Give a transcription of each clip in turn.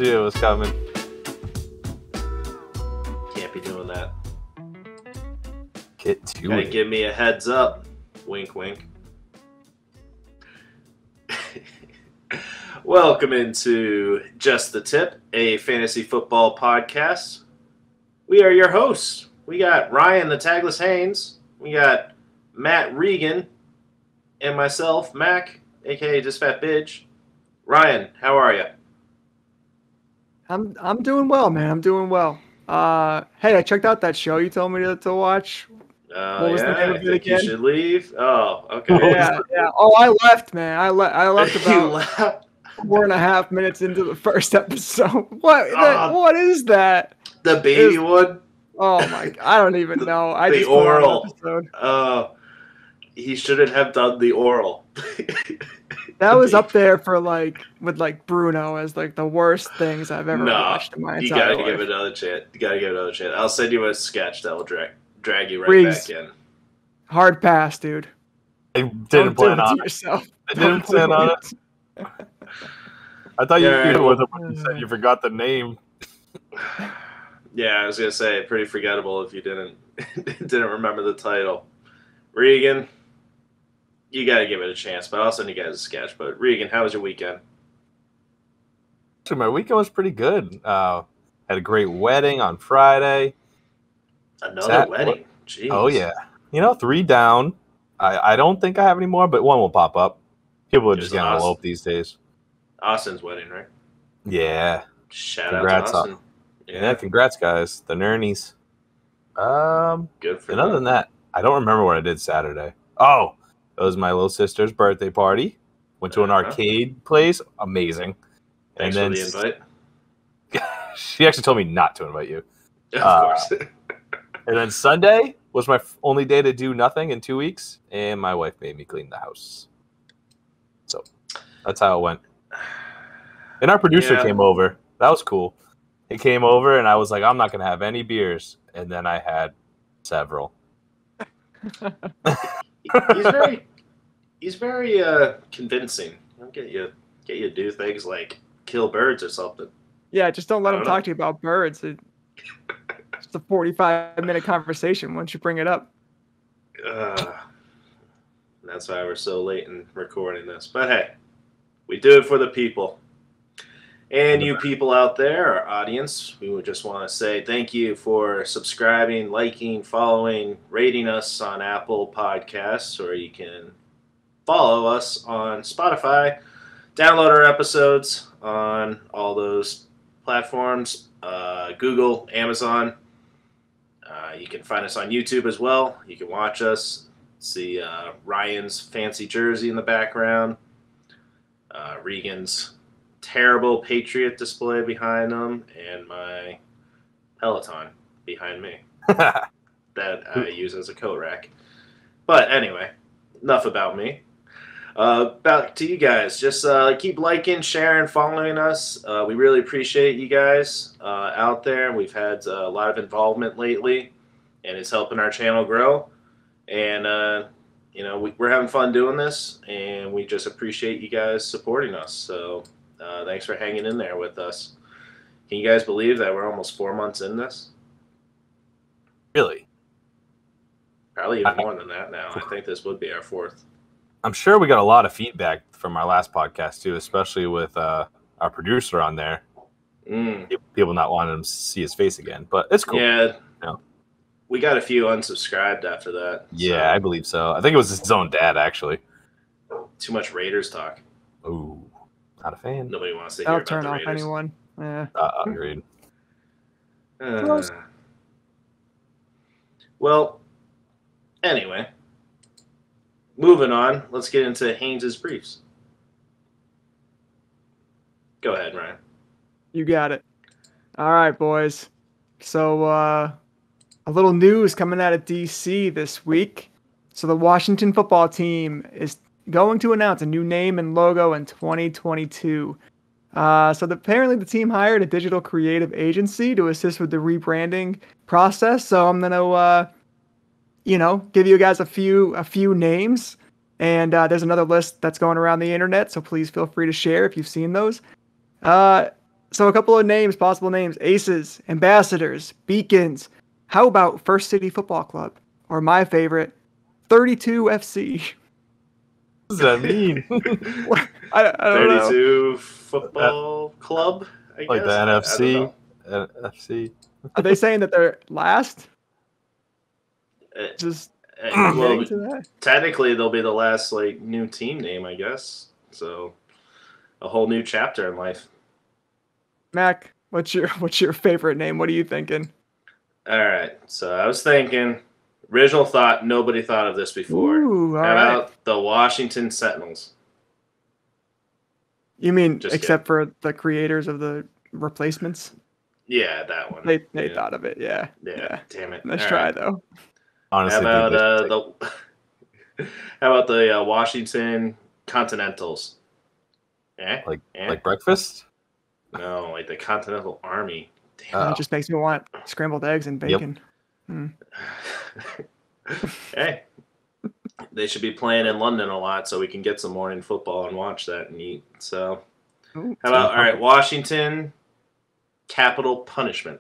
you it was coming. Can't be doing that. Get to Gotta it. give me a heads up. Wink, wink. Welcome into Just the Tip, a fantasy football podcast. We are your hosts. We got Ryan, the Tagless Haynes. We got Matt Regan, and myself, Mac, aka Disfatt-Bidge. Ryan, how are you? I'm doing well, man. I'm doing well. Hey, I checked out that show you told me to watch. What was the name of it again? You should leave. Oh, okay. Yeah. Oh, I left, man. I left You about left? 4.5 minutes into the first episode. What is that? The baby one? Oh my! I don't even know. I The just put on an oral. episode. He shouldn't have done the oral. That was up there for with Bruno as the worst things I've ever No, watched in my you entire gotta life. give it another chance. You gotta give it another chance. I'll send you a sketch that will drag you right Riggs. back in. Hard pass, dude. I didn't plan on it. Yourself. I didn't plan on it. I thought you knew with it when you said you forgot the name. Yeah, I was gonna say pretty forgettable if you didn't remember the title. Regan, you gotta give it a chance, but I'll send you guys a sketch. But Regan, how was your weekend? Actually, my weekend was pretty good. Had a great wedding on Friday. Another wedding? Jeez. Oh yeah. 3 down. I don't think I have any more, but one will pop up. People are just getting elope these days. Austin's wedding, right? Yeah. Shout Congrats, out to Austin. Yeah, congrats, guys. The Nernies. Good for and other them. than that, I don't remember what I did Saturday. Oh, it was my little sister's birthday party. Went to an arcade place. Amazing. Thanks and for then the invite. She actually told me not to invite you. Of course. And then Sunday was my only day to do nothing in 2 weeks, and my wife made me clean the house. So that's how it went. And our producer came over. That was cool. He came over, and I was like, I'm not going to have any beers. And then I had several. He's very convincing. He'll get you to do things like kill birds or something. Yeah, just don't let him talk to you about birds. It's a 45-minute conversation once you bring it up. That's why we're so late in recording this. But hey, we do it for the people. And you people out there, our audience, we would just want to say thank you for subscribing, liking, following, rating us on Apple Podcasts, or you can follow us on Spotify. Download our episodes on all those platforms, Google, Amazon. You can find us on YouTube as well. You can watch us, see Ryan's fancy jersey in the background, Regan's terrible Patriot display behind them, and my Peloton behind me that I use as a coat rack. But anyway, enough about me. Back to you guys. Just keep liking, sharing, following us. We really appreciate you guys out there. We've had a lot of involvement lately, and it's helping our channel grow. And we're having fun doing this, and we just appreciate you guys supporting us. So thanks for hanging in there with us. Can you guys believe that we're almost 4 months in this? Really? Probably even more than that now. I think this would be our 4th. I'm sure we got a lot of feedback from our last podcast, too, especially with our producer on there. People not wanting him to see his face again, but it's cool. Yeah. We got a few unsubscribed after that. Yeah, so. I believe so. I think it was his own dad, actually. Too much Raiders talk. Ooh, not a fan. Nobody wants to hear about the Raiders. That'll turn off anyone. Yeah. Agreed. Well, anyway, moving on. Let's get into Haynes' briefs. Go ahead, Ryan. You got it. All right, boys. So, a little news coming out of DC this week. So the Washington football team is going to announce a new name and logo in 2022. Apparently the team hired a digital creative agency to assist with the rebranding process. So I'm going to, give you guys a few names. And there's another list that's going around the internet. So please feel free to share if you've seen those. So a couple of names, possible names: Aces, Ambassadors, Beacons. How about First City Football Club, or my favorite, 32 FC? What does that mean? I don't know. 32 Football Club, I Like guess. the NFC? I don't know. NFC? Are they saying that they're last? Just Well, well, technically they'll be the last like new team name, I guess. So a whole new chapter in life. Mac, what's your favorite name? What are you thinking? All right. So I was thinking, original thought, nobody thought of this before. Ooh, How about the Washington Sentinels? You mean Just except for the creators of the replacements? Yeah, that one. They thought of it. Yeah. Damn it. Nice All try right. though. How Honestly, about the Washington Continentals? like breakfast? No, like the Continental Army. Damn. It just makes me want scrambled eggs and bacon. Hey, they should be playing in London a lot so we can get some morning football and watch that and eat. So, Ooh, how about, all right, Washington Capital Punishment?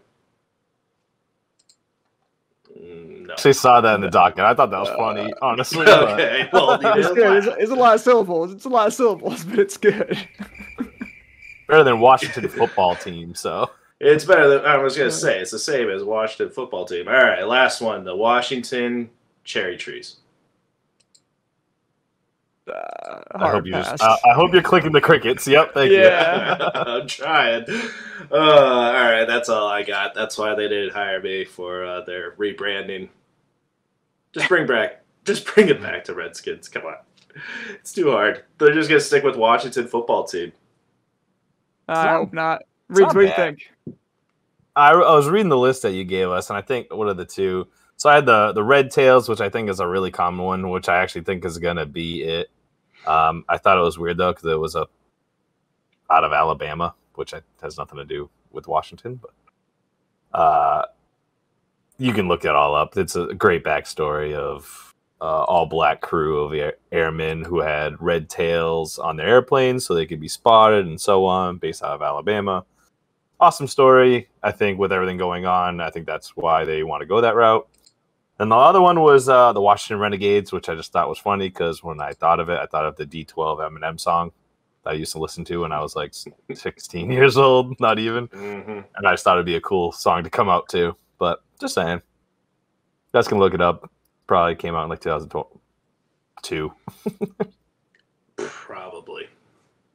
No. Actually saw that in the docket. I thought that was funny, honestly. Okay, well, it's good. It's a lot of syllables. It's a lot of syllables, but it's good. Better than Washington football team, so. It's better than, I was going to say, it's the same as Washington football team. All right, last one, the Washington Cherry Trees. I hope you're clicking the crickets. Yep, thank you. I'm trying. All right, that's all I got. That's why they didn't hire me for their rebranding. Just bring it back to Redskins. Come on, it's too hard. They're just gonna stick with Washington football team. I hope not. Riggs, what do you think? I was reading the list that you gave us, and I think what are the two? So I had the Red Tails, which I think is a really common one, which I actually think is gonna be it. I thought it was weird though because it was out of Alabama, which has nothing to do with Washington, but you can look it all up. It's a great backstory of all black crew of airmen who had red tails on their airplanes so they could be spotted and so on, based out of Alabama. Awesome story. I think with everything going on, I think that's why they want to go that route. And the other one was the Washington Renegades, which I just thought was funny because when I thought of it, I thought of the D12 Eminem song that I used to listen to when I was like 16 years old, not even. Mm-hmm. And I just thought it'd be a cool song to come out to. But just saying. You guys can look it up. Probably came out in like 2002. Probably.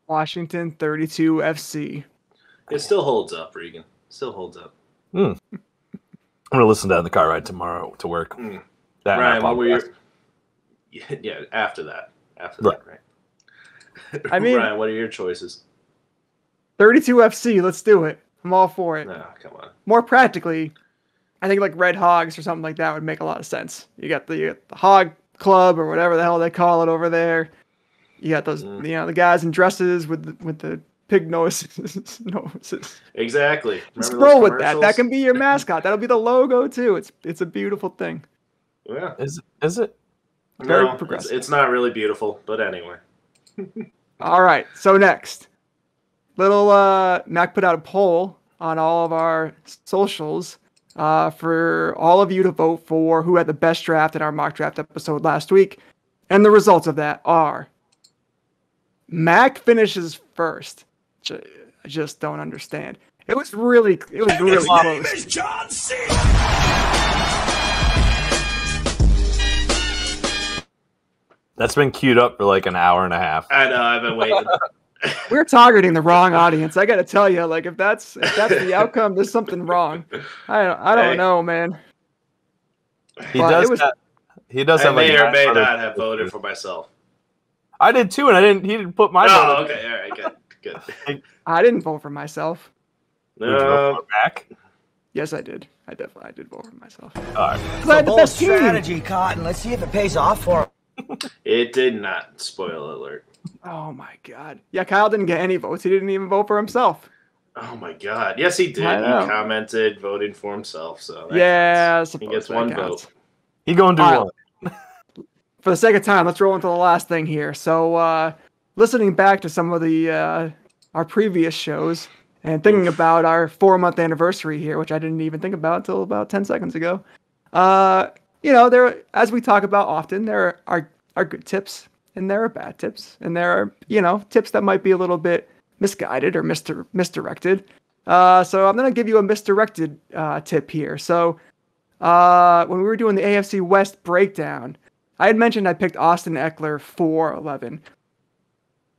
Washington 32 FC. It still holds up, Regan. Still holds up. I'm going to listen to that in the car ride tomorrow to work. That Ryan, what were your... Yeah, after that. Right? I mean... Ryan, what are your choices? 32 FC, let's do it. I'm all for it. No, come on. More practically, I think like Red Hogs or something like that would make a lot of sense. You got the Hog Club or whatever the hell they call it over there. You got those, the guys in dresses with the pig noses. Exactly. Let's roll with that. That can be your mascot. That'll be the logo too. It's a beautiful thing. Yeah. Is it? Very progressive. It's not really beautiful, but anyway. All right. So next, Mac put out a poll on all of our socials for all of you to vote for who had the best draft in our mock draft episode last week, and the results of that are: Mac finishes first. I just don't understand. It was really close. Is John C. That's been queued up for like an hour and a half. I know. I've been waiting. We're targeting the wrong audience. I got to tell you, like if that's the outcome, there's something wrong. I don't know, man. He does I have may like or may not have voted for myself. I did too, and he didn't put my vote. Oh, okay. All right. Good. I didn't vote for myself. Back? Yes, I did. I did vote for myself. All right. I had the Bold best team. strategy, Cotton. Let's see if it pays off for him. It did not. Spoiler alert. Oh my god. Yeah, Kyle didn't get any votes. He didn't even vote for himself. Oh my god. Yes, he did. He commented voting for himself. So he gets one vote. He gonna do one. For the sake of time, let's roll into the last thing here. So, listening back to some of the our previous shows And thinking about our 4-month anniversary here, which I didn't even think about until about 10 seconds ago. There, as we talk about often, there are good tips and there are bad tips, and there are, tips that might be a little bit misguided or misdirected. So I'm going to give you a misdirected tip here. So when we were doing the AFC West breakdown, I had mentioned I picked Austin Eckler 4-11.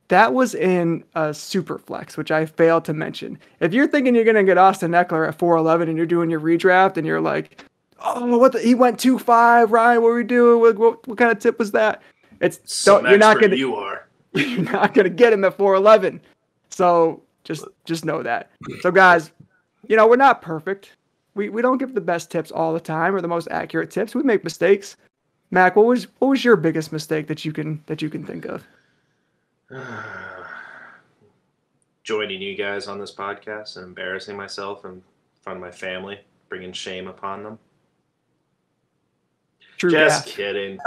That was in a super flex, which I failed to mention. If you're thinking you're going to get Austin Eckler at 4-11 and you're doing your redraft and you're like, oh, he went 2-5, Ryan, what are we doing? What kind of tip was that? You're not going to get him at 4-11. So just know that. So guys, we're not perfect. We don't give the best tips all the time or the most accurate tips. We make mistakes. Mac, what was your biggest mistake that you can think of? Joining you guys on this podcast and embarrassing myself in front of my family, bringing shame upon them. True. Just kidding.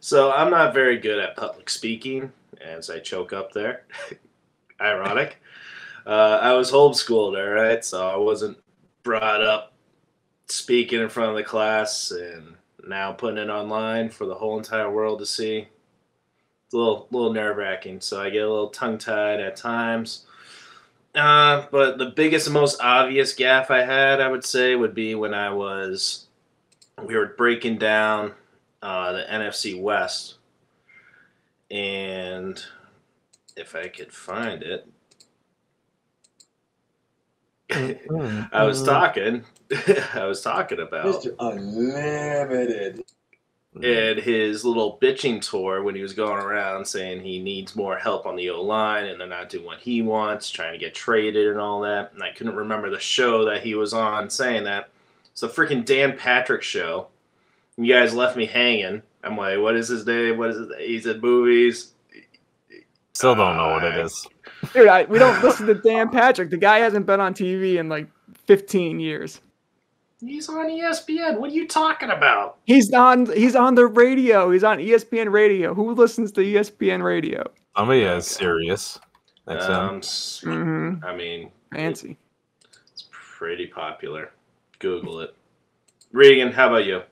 So I'm not very good at public speaking, as I choke up there. Ironic. I was homeschooled, all right, so I wasn't brought up speaking in front of the class, and now putting it online for the whole entire world to see. It's a little nerve-wracking, so I get a little tongue-tied at times. But the biggest and most obvious gaffe I had, I would say, would be when we were breaking down the NFC West, and if I could find it, I was talking about Mr. Unlimited and his little bitching tour when he was going around saying he needs more help on the O-line and they're not doing what he wants, trying to get traded and all that. And I couldn't remember the show that he was on saying that. It's the freaking Dan Patrick show. You guys left me hanging. I'm like, what is his name? What is his name? He's in movies. Still don't know what it is. Dude, we don't listen to Dan Patrick. The guy hasn't been on TV in like 15 years. He's on ESPN. What are you talking about? He's on the radio. He's on ESPN radio. Who listens to ESPN radio? Somebody is serious. That's I mean, fancy. It's pretty popular. Google it. Regan, how about you?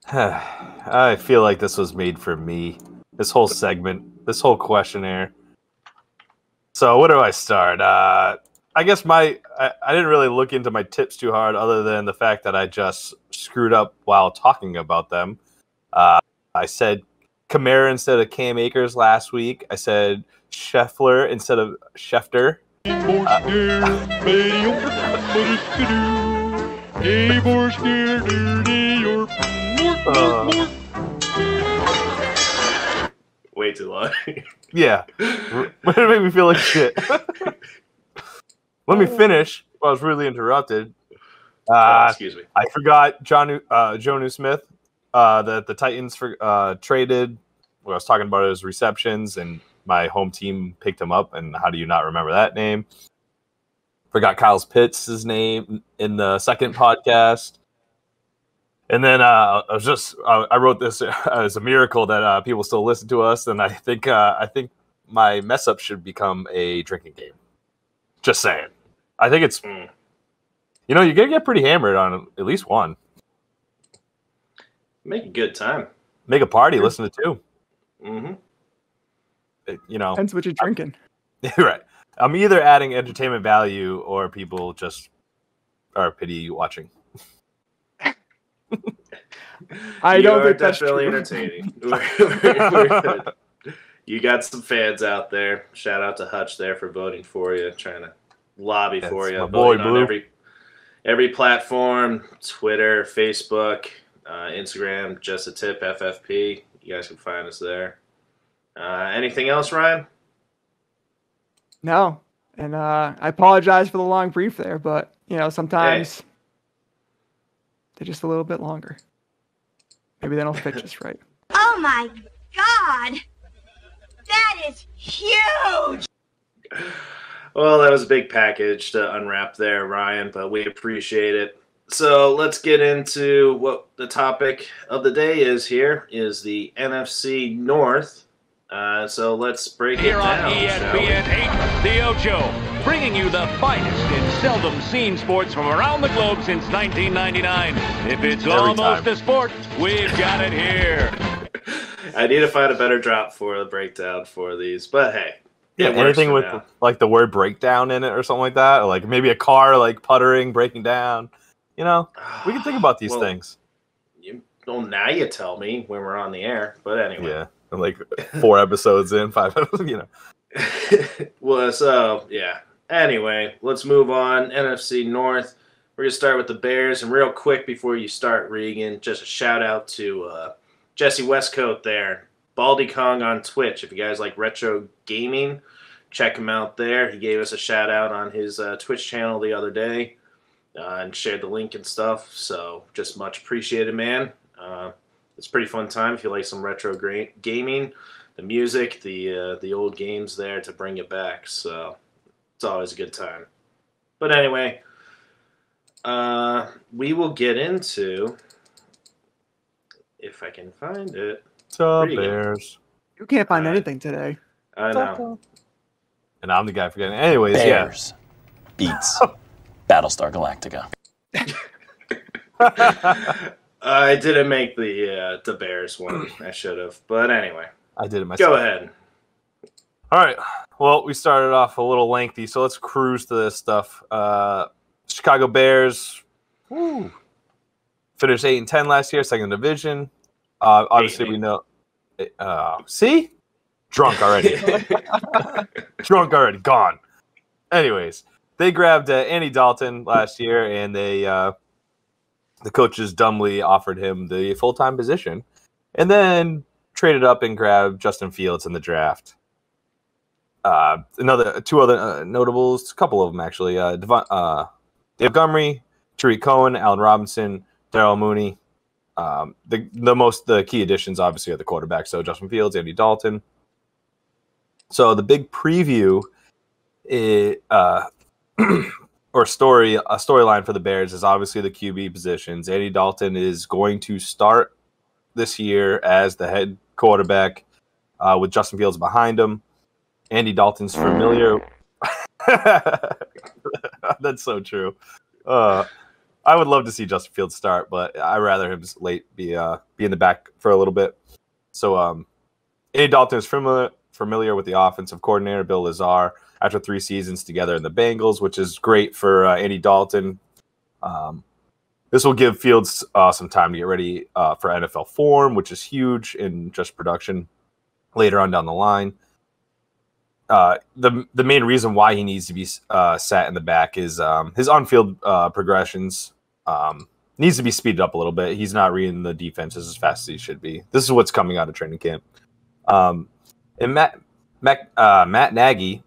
I feel like this was made for me. This whole segment, this whole questionnaire. So where do I start? I guess I didn't really look into my tips too hard, other than the fact that I just screwed up while talking about them. I said Kamara instead of Cam Akers last week. I said Scheffler instead of Schefter. Way too long. Yeah. It made me feel like shit. Let me finish. I was really interrupted. Excuse me. I forgot Jonnu Smith that the Titans traded. When I was talking about his receptions, and my home team picked him up. And how do you not remember that name? Forgot Kyle Pitts' name in the second podcast. And then I wrote this as a miracle that people still listen to us. And I think my mess up should become a drinking game. Just saying. I think it's, you're going to get pretty hammered on at least one. Make a good time. Make a party, listen to two. Mm-hmm. Depends what you're drinking. Right. I'm either adding entertainment value or people just are pity watching. I don't think that's definitely true. Entertaining. We're good. You got some fans out there. Shout out to Hutch there for voting for you, trying to lobby for you. My boy, on every platform, Twitter, Facebook, Instagram, Just a Tip, FFP. You guys can find us there. Anything else, Ryan? No. And I apologize for the long brief there, but, sometimes they're just a little bit longer. Maybe they don't fit just right. Oh, my God. That is huge. Well, that was a big package to unwrap there, Ryan, but we appreciate it. So let's get into what the topic of the day is here, is the NFC North So let's break Here it down. on ESPN 8, The Ocho, bringing you the finest in seldom seen sports from around the globe since 1999. If it's almost a sport, we've got it here. I need to find a better drop for the breakdown for these, but hey. Yeah, anything with like the word breakdown in it or something like that, or like maybe a car like puttering, breaking down. You know, we can think about these things. Well, now you tell me when we're on the air, but anyway. Yeah, like 4 episodes in, 5 episodes, you know. Well, so, yeah. Anyway, let's move on. NFC North. We're going to start with the Bears. And real quick before you start, Regan, just a shout out to Jesse Westcoat there. Baldy Kong on Twitch. If you guys like retro gaming, check him out there. He gave us a shout out on his Twitch channel the other day and shared the link and stuff. So just much appreciated, man. It's a pretty fun time if you like some retro gaming, the music, the old games there to bring it back. So it's always a good time. But anyway, we will get into, if I can find it. Bears. You can't find anything today. I know. And I'm the guy forgetting. Anyways, Bears beats Battlestar Galactica. I didn't make the Bears one. I should have. But anyway. I did it myself. Go ahead. All right. Well, we started off a little lengthy, so let's cruise to this stuff. Chicago Bears finished 8-10 last year, second division. Obviously, we know. See? Drunk already. Drunk already. Gone. Anyways, they grabbed Andy Dalton last year, and the coaches dumbly offered him the full-time position, and then traded up and grabbed Justin Fields in the draft. Two other notables, a couple of them actually. Dave Montgomery, Tariq Cohen, Allen Robinson, Darrell Mooney. The key additions obviously are the quarterbacks. So Justin Fields, Andy Dalton. So the big preview storyline for the Bears is obviously the QB positions. Andy Dalton is going to start this year as the head quarterback with Justin Fields behind him. Andy Dalton's familiar. That's so true. I would love to see Justin Fields start, but I'd rather him be in the back for a little bit. So Andy Dalton is familiar with the offensive coordinator, Bill Lazar, after 3 seasons together in the Bengals, which is great for Andy Dalton. This will give Fields some time to get ready for NFL form, which is huge in just production later on down the line. The main reason why he needs to be sat in the back is his on-field progressions needs to be speeded up a little bit. He's not reading the defenses as fast as he should be. This is what's coming out of training camp. And Matt Nagy,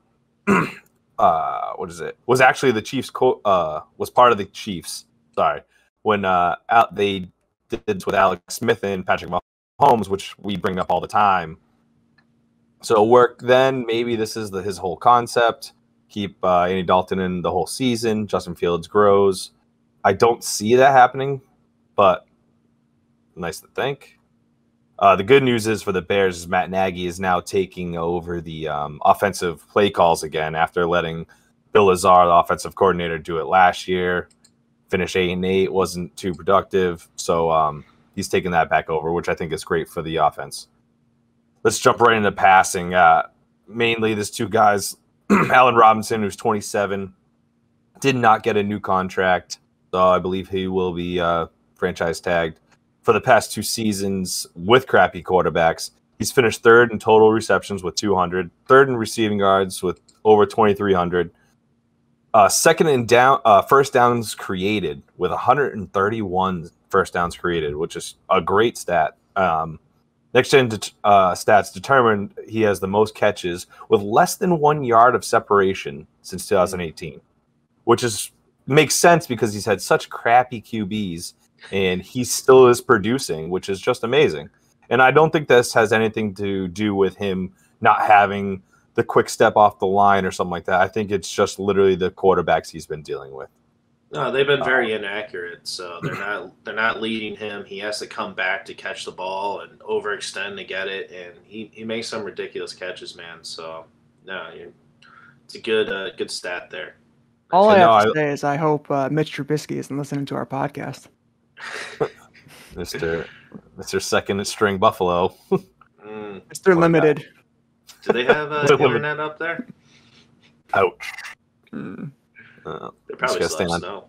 was actually the Chiefs. Was part of the Chiefs. Sorry, when they did this with Alex Smith and Patrick Mahomes, which we bring up all the time. So it worked then. Maybe this is his whole concept. Keep Andy Dalton in the whole season. Justin Fields grows. I don't see that happening, but nice to think. The good news is for the Bears is Matt Nagy is now taking over the offensive play calls again after letting Bill Lazar, the offensive coordinator, do it last year. Finished 8-8, wasn't too productive. So he's taking that back over, which I think is great for the offense. Let's jump right into passing. Mainly, there's 2 guys. Allen Robinson, who's 27, did not get a new contract. So I believe he will be franchise tagged. For the past 2 seasons with crappy quarterbacks, he's finished 3rd in total receptions with 200, 3rd in receiving yards with over 2,300, 2nd in first downs created with 131 first downs created, which is a great stat. Next gen stats determined he has the most catches with less than 1 yard of separation since 2018, which makes sense because he's had such crappy QBs and he still is producing, which is just amazing. And I don't think this has anything to do with him not having the quick step off the line or something like that. I think it's just literally the quarterbacks he's been dealing with. No, they've been very inaccurate. So they're not leading him. He has to come back to catch the ball and overextend to get it, and he makes some ridiculous catches, man. So no, it's a good stat there. All I have to say is I hope Mitch Trubisky isn't listening to our podcast. Mr. Second String Buffalo. Mr. Limited. Do they have internet up there? Ouch. They probably still have snow.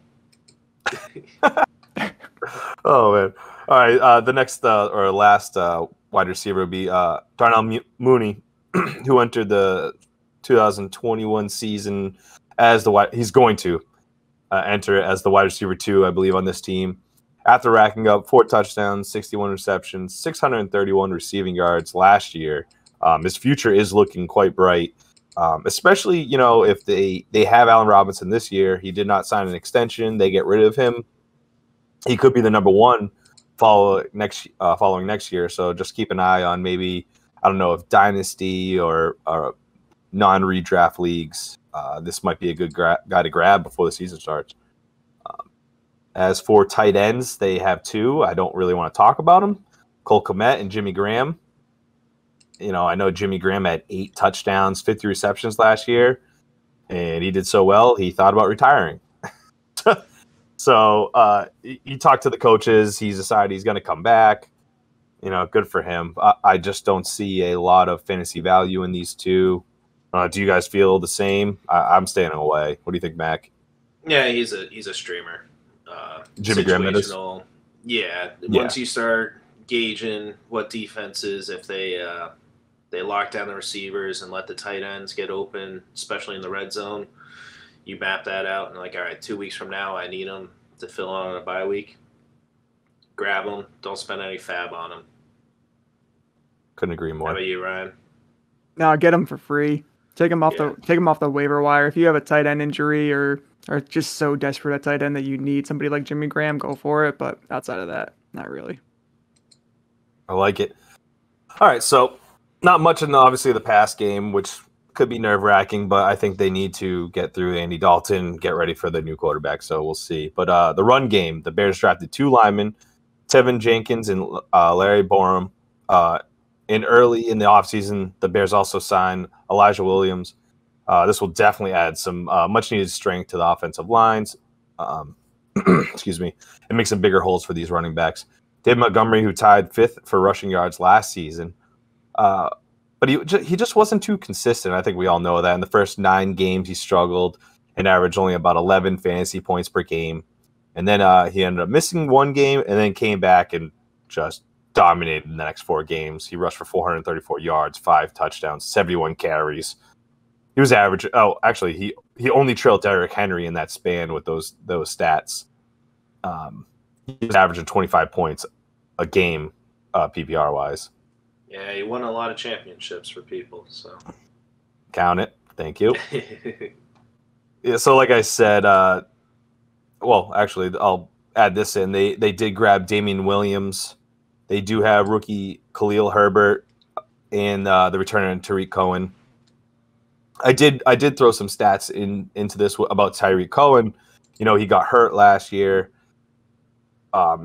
Oh, man. All right. The next or last wide receiver would be Darnell Mooney, who entered the 2021 season as he's going to enter as the wide receiver 2, I believe, on this team. After racking up 4 touchdowns, 61 receptions, 631 receiving yards last year, his future is looking quite bright. Especially, if they have Allen Robinson this year, he did not sign an extension. They get rid of him. He could be the number 1 following next year. So just keep an eye on maybe, I don't know, if dynasty or non-redraft leagues. This might be a good guy to grab before the season starts. As for tight ends, they have 2. I don't really want to talk about them. Cole Kmet and Jimmy Graham. I know Jimmy Graham had 8 touchdowns, 50 receptions last year, and he did so well, he thought about retiring. So he talked to the coaches. He's decided he's going to come back. Good for him. I just don't see a lot of fantasy value in these 2. Do you guys feel the same? I'm staying away. What do you think, Mac? Yeah, he's a streamer. Jimmy Graham, it is? Yeah. Once you start gauging what defenses, if they lock down the receivers and let the tight ends get open, especially in the red zone, you map that out and all right, 2 weeks from now, I need them to fill on a bye week. Grab them. Don't spend any fab on them. Couldn't agree more. How about you, Ryan? No, get them for free. Take them off the waiver wire. If you have a tight end injury or just so desperate at tight end that you need somebody like Jimmy Graham, go for it. But outside of that, not really. I like it. All right, so not much in obviously the pass game, which could be nerve-wracking, but I think they need to get through Andy Dalton, get ready for the new quarterback, so we'll see. But the run game, the Bears drafted 2 linemen, Tevin Jenkins and Larry Borum. And early in the offseason, the Bears also signed Elijah Williams. This will definitely add some much-needed strength to the offensive lines. Excuse me. And make some bigger holes for these running backs. David Montgomery, who tied 5th for rushing yards last season. But he just wasn't too consistent. I think we all know that. In the first 9 games, he struggled and averaged only about 11 fantasy points per game. And then he ended up missing 1 game and then came back and just dominated in the next 4 games. He rushed for 434 yards, 5 touchdowns, 71 carries. He was average. Oh, actually, he only trailed Derrick Henry in that span with those stats. He was averaging 25 points a game, PPR wise. Yeah, he won a lot of championships for people. So count it. Thank you. Yeah. So, like I said, well, actually, I'll add this in. They did grab Damian Williams. They do have rookie Khalil Herbert and the return of Tariq Cohen. I did throw some stats into this about Tyreek Cohen. He got hurt last year.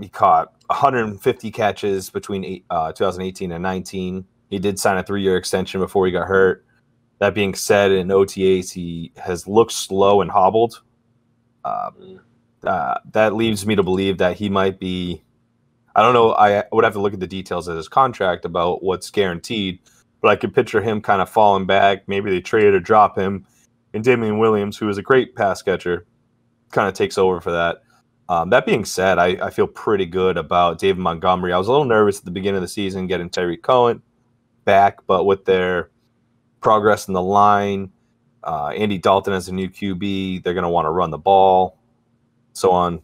He caught 150 catches between 2018 and 19. He did sign a 3-year extension before he got hurt. That being said, in OTAs, he has looked slow and hobbled. That leads me to believe that he might be, I don't know, I would have to look at the details of his contract about what's guaranteed, but I could picture him kind of falling back. Maybe they trade or drop him, and Damian Williams, who is a great pass catcher, kind of takes over for that. That being said, I feel pretty good about David Montgomery. I was a little nervous at the beginning of the season getting Tariq Cohen back, but with their progress in the line, Andy Dalton as a new QB, they're going to want to run the ball, so on.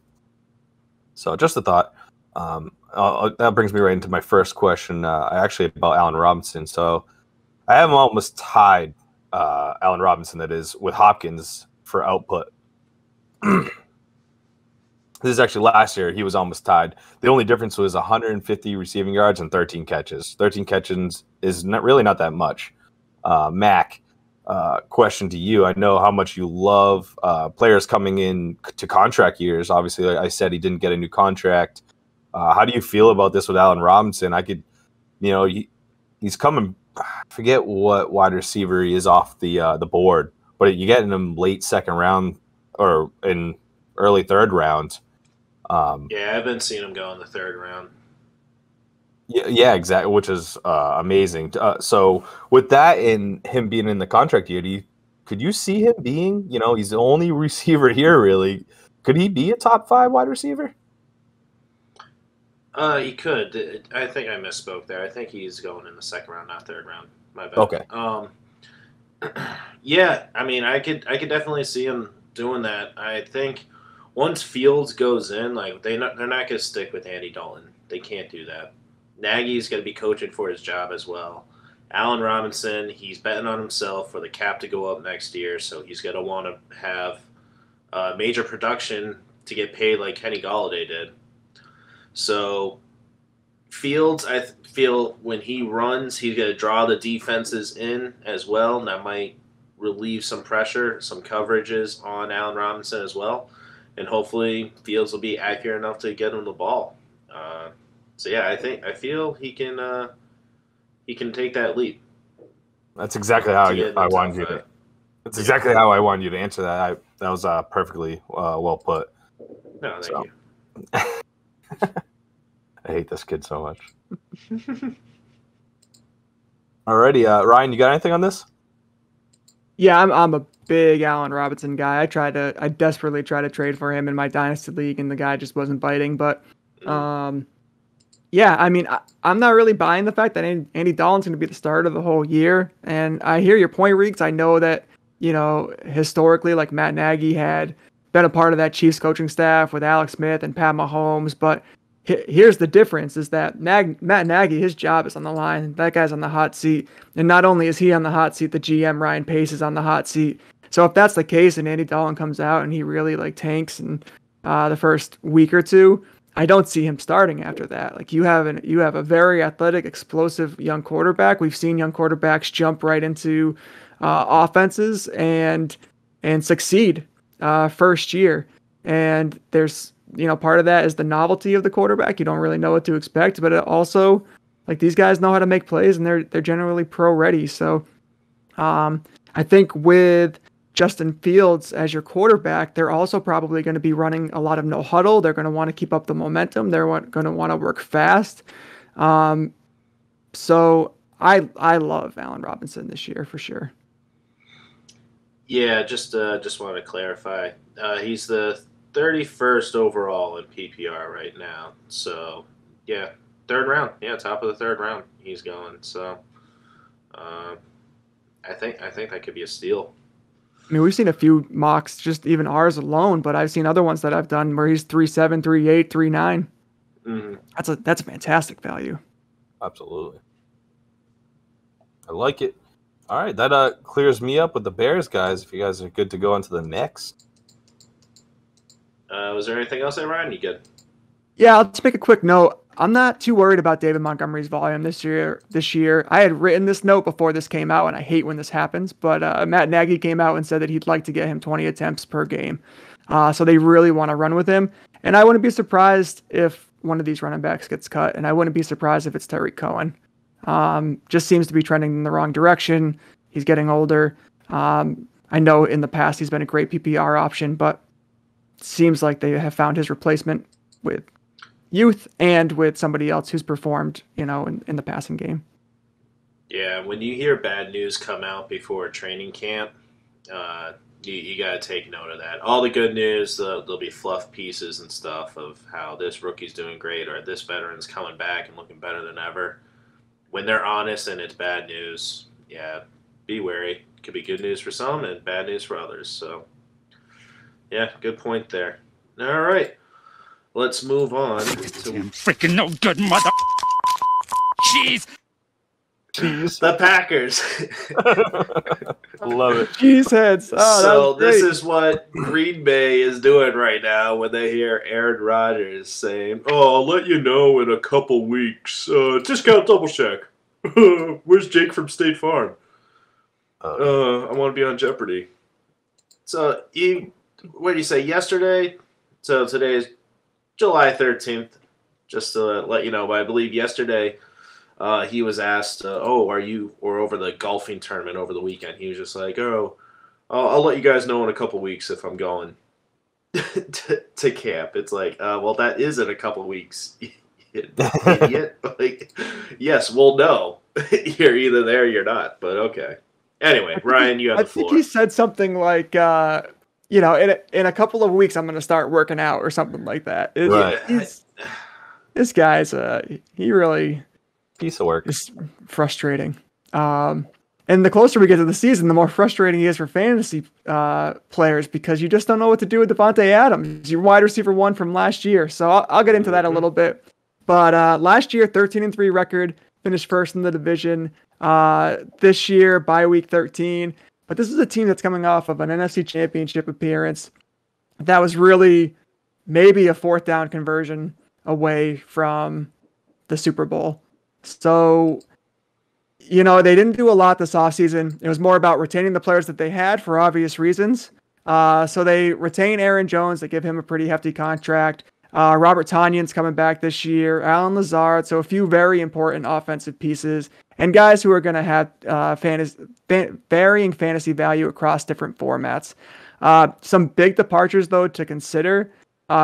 So just a thought. That brings me right into my first question, actually about Allen Robinson. So I have him almost tied, Allen Robinson, that is, with Hopkins for output. This is actually last year. He was almost tied. The only difference was 150 receiving yards and 13 catches. 13 catches is really not that much. Mac, question to you. I know how much you love players coming in to contract years. Obviously, like I said, he didn't get a new contract. How do you feel about this with Allen Robinson? I could, he's coming. I forget what wide receiver he is off the board, but you get him late second round or in early third round. Yeah, I've been seeing him go in the third round. Yeah, exactly, which is amazing. So with that and him being in the contract year, could you see him being, he's the only receiver here, really. Could he be a top 5 wide receiver? He could. I think I misspoke there. I think he's going in the second round, not third round. My bad. Okay. Yeah, I mean, I could definitely see him doing that. I think once Fields goes in, like they're not going to stick with Andy Dalton. They can't do that. Nagy's going to be coaching for his job as well. Allen Robinson, he's betting on himself for the cap to go up next year, so he's going to want to have major production to get paid like Kenny Golladay did. So Fields, I feel when he runs, he's going to draw the defenses in as well, and that might relieve some pressure, some coverages on Allen Robinson as well. And hopefully Fields will be accurate enough to get him the ball. So yeah, I feel he can take that leap. That's exactly how I wanted you to. That's exactly how I wanted you to answer that. That was perfectly well put. No, thank you. I hate this kid so much. Alrighty, Ryan, you got anything on this? Yeah, I'm a big Allen Robinson guy. I desperately tried to trade for him in my dynasty league, and the guy just wasn't biting. But yeah, I mean, I'm not really buying the fact that Andy Dalton's going to be the starter the whole year. And I hear your point, Reeks. I know that, historically, like Matt Nagy had been a part of that Chiefs coaching staff with Alex Smith and Pat Mahomes. But here's the difference is that Matt Nagy, his job is on the line. That guy's on the hot seat. And not only is he on the hot seat, the GM, Ryan Pace, is on the hot seat. So if that's the case and Andy Dalton comes out and he really tanks in the first week or two, I don't see him starting after that. Like you have a very athletic, explosive young quarterback. We've seen young quarterbacks jump right into offenses and succeed first year. And there's part of that is the novelty of the quarterback. You don't really know what to expect, but it also these guys know how to make plays and they're generally pro ready. So I think with Justin Fields as your quarterback, they're also probably going to be running a lot of no huddle. They're going to want to keep up the momentum. They're going to want to work fast. So I love Allen Robinson this year for sure. Yeah, just want to clarify. He's the 31st overall in PPR right now. So yeah, third round. Yeah, top of the third round he's going. So I think that could be a steal. I mean, we've seen a few mocks, just even ours alone, but I've seen other ones that I've done where he's 3.7, 3.8, 3.9. Mm-hmm. That's a fantastic value. Absolutely. I like it. All right, that clears me up with the Bears, guys. If you guys are good to go into the next. Was there anything else there, Ryan? You good? Yeah, I'll just make a quick note. I'm not too worried about David Montgomery's volume this year. I had written this note before this came out, and I hate when this happens, but Matt Nagy came out and said that he'd like to get him 20 attempts per game. So they really want to run with him. And I wouldn't be surprised if one of these running backs gets cut, and I wouldn't be surprised if it's Tariq Cohen. Just seems to be trending in the wrong direction. He's getting older. I know in the past he's been a great PPR option, but it seems like they have found his replacement with youth and with somebody else who's performed, in the passing game. Yeah, when you hear bad news come out before a training camp, you got to take note of that. All the good news, there'll be fluff pieces and stuff of how this rookie's doing great or this veteran's coming back and looking better than ever. When they're honest and it's bad news, yeah, be wary. It could be good news for some and bad news for others. So, yeah, good point there. All right. Let's move on to freaking no good mother. Jeez. The Packers. Love it. Cheeseheads. Oh, so this is what Green Bay is doing right now when they hear Aaron Rodgers saying, "Oh, I'll let you know in a couple weeks. Discount double check. Where's Jake from State Farm?" I want to be on Jeopardy. So, what do you say, yesterday? So, today is July 13th. Just to let you know, but I believe yesterday he was asked, are you, or over the golfing tournament over the weekend, he was just like, I'll let you guys know in a couple weeks if I'm going to camp. It's like, well, that is in a couple weeks, idiot. Like, yes, we'll know. You're either there or you're not, but okay. Anyway, Ryan, you have the floor. I think he said something like, in a couple of weeks, I'm going to start working out or something like that. This guy's, he really... Piece of work. It's frustrating. And the closer we get to the season, the more frustrating it is for fantasy players because you just don't know what to do with Davante Adams, your wide receiver 1 from last year. So I'll get into that a little bit. But last year, 13-3 record, finished first in the division. This year, bye week 13. But this is a team that's coming off of an NFC Championship appearance. That was really maybe a 4th down conversion away from the Super Bowl. So, they didn't do a lot this offseason. It was more about retaining the players that they had for obvious reasons. So they retain Aaron Jones. They give him a pretty hefty contract. Robert Tonyan's coming back this year. Alan Lazard. So a few very important offensive pieces and guys who are going to have varying fantasy value across different formats. Some big departures, though, to consider.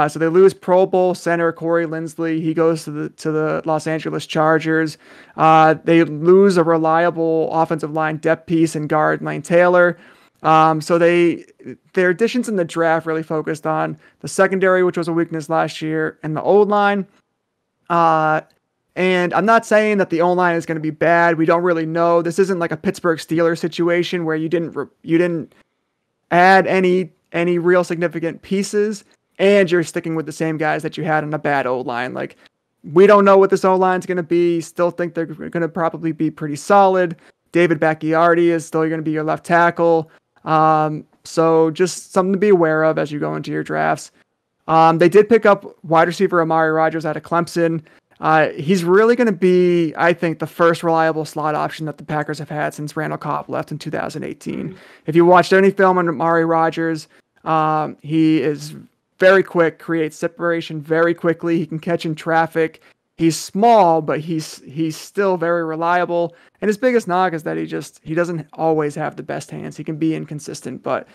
So they lose Pro Bowl center Corey Linsley. He goes to the Los Angeles Chargers. They lose a reliable offensive line depth piece in guard Lane Taylor. So their additions in the draft really focused on the secondary, which was a weakness last year, and the O-line. And I'm not saying that the O-line is going to be bad. We don't really know. This isn't like a Pittsburgh Steelers situation where you didn't add any real significant pieces. And you're sticking with the same guys that you had in a bad O-line. Like, we don't know what this O-line is going to be. Still think they're going to probably be pretty solid. David Bacchiardi is still going to be your left tackle. So just something to be aware of as you go into your drafts. They did pick up wide receiver Amari Rodgers out of Clemson. He's really going to be, I think, the first reliable slot option that the Packers have had since Randall Cobb left in 2018. If you watched any film on Amari Rodgers, he is very quick, creates separation very quickly. He can catch in traffic. He's small, but he's still very reliable. And his biggest knock is that he doesn't always have the best hands. He can be inconsistent, but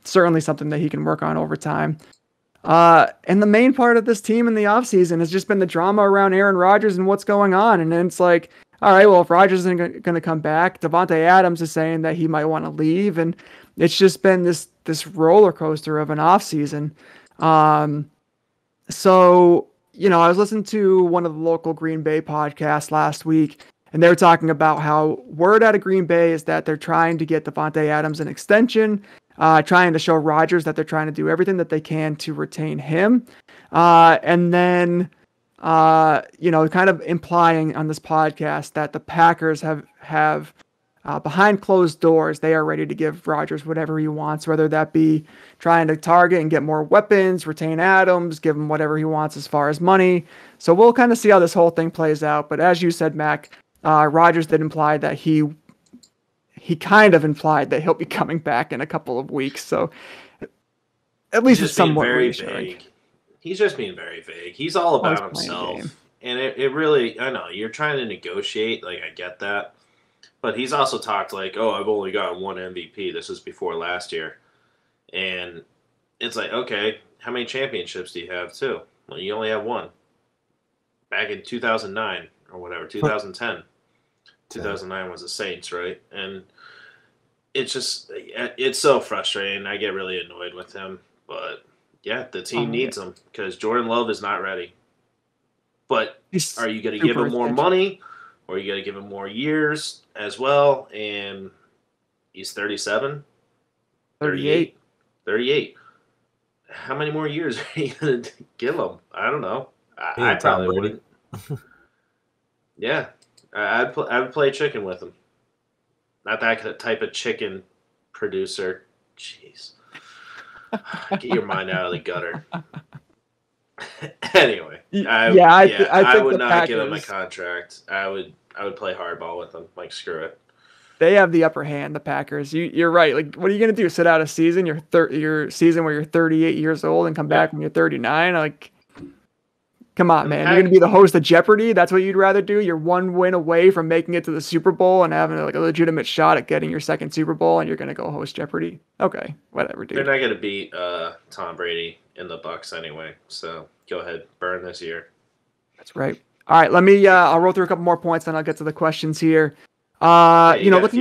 certainly something that he can work on over time. And the main part of this team in the offseason has just been the drama around Aaron Rodgers and what's going on. And then it's like, all right, well, if Rodgers isn't going to come back, Davante Adams is saying that he might want to leave. And it's just been this roller coaster of an offseason. So, I was listening to one of the local Green Bay podcasts last week, and they were talking about how word out of Green Bay is that they're trying to get Davante Adams an extension, trying to show Rodgers that they're trying to do everything that they can to retain him. And then, kind of implying on this podcast that the Packers have behind closed doors, they are ready to give Rodgers whatever he wants, whether that be trying to target and get more weapons, retain Adams, give him whatever he wants as far as money. So we'll kind of see how this whole thing plays out. But as you said, Mac, Rodgers did imply that he kind of implied that he'll be coming back in a couple of weeks. So at least it's somewhat reassuring. He's just being very vague. He's all about himself. And it really, I know, you're trying to negotiate. Like, I get that. But he's also talked like, I've only got one MVP. This is before last year. And it's like, okay, how many championships do you have, too? Well, you only have one. Back in 2009 or whatever, 2010. 2009 was the Saints, right? And it's just, it's so frustrating. I get really annoyed with him. But, yeah, the team needs him because Jordan Love is not ready. But are you going to give him more money? Or are you going to give him more years as well? And he's 37? 38. 38. How many more years are you going to give him? I don't know. I probably wouldn't. Yeah. I would play chicken with him. Not that type of chicken producer. Jeez. Get your mind out of the gutter. Anyway, I would not give him a contract. I would play hardball with him. Like, screw it. they have the upper hand, the Packers. You're right. Like, what are you going to do? Sit out a season, your season where you're 38 years old and come back when you're 39? Like, come on, man. You're going to be the host of Jeopardy? That's what you'd rather do? You're one win away from making it to the Super Bowl and having like a legitimate shot at getting your second Super Bowl, and you're going to go host Jeopardy? Okay, whatever, dude. They're not going to beat Tom Brady in the Bucs anyway, so go ahead, burn this year. That's right. All right, let me. I'll roll through a couple more points, then I'll get to the questions here. Looking at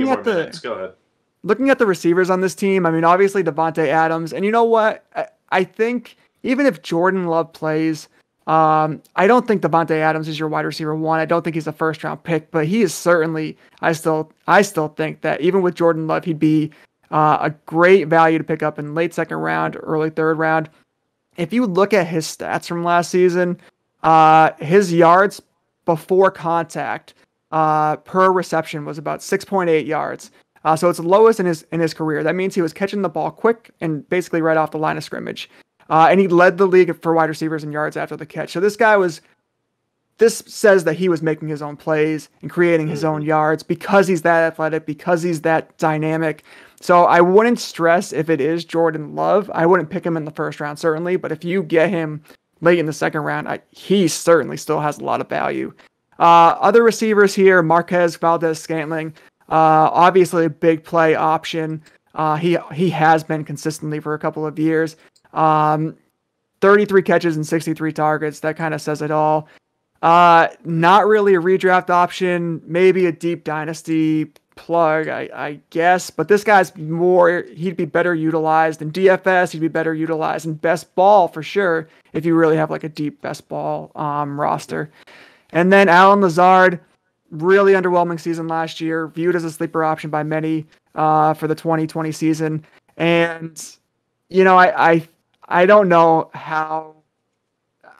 the receivers on this team, I mean, obviously Devontae Adams, and you know what? I think even if Jordan Love plays, I don't think Devontae Adams is your wide receiver one. I don't think he's a first round pick, but he is certainly. I still think that even with Jordan Love, he'd be a great value to pick up in late second round, early third round. If you look at his stats from last season, his yards before contact per reception was about 6.8 yards. So it's the lowest in his career. That means he was catching the ball quick and basically right off the line of scrimmage. And he led the league for wide receivers in yards after the catch. So this says that he was making his own plays and creating his own yards because he's that athletic, because he's that dynamic. So I wouldn't stress if it is Jordan Love. I wouldn't pick him in the first round, certainly. But if you get him late in the second round, he certainly still has a lot of value. Other receivers here, Marquez Valdez-Scantling, obviously a big play option. He has been consistently for a couple of years. 33 catches and 63 targets. That kind of says it all. Not really a redraft option, maybe a deep dynasty plug, I guess, but this guy's he'd be better utilized in DFS. He'd be better utilized in best ball for sure if you really have like a deep best ball roster. And then Alan Lazard, really underwhelming season last year, viewed as a sleeper option by many for the 2020 season. And I don't know how.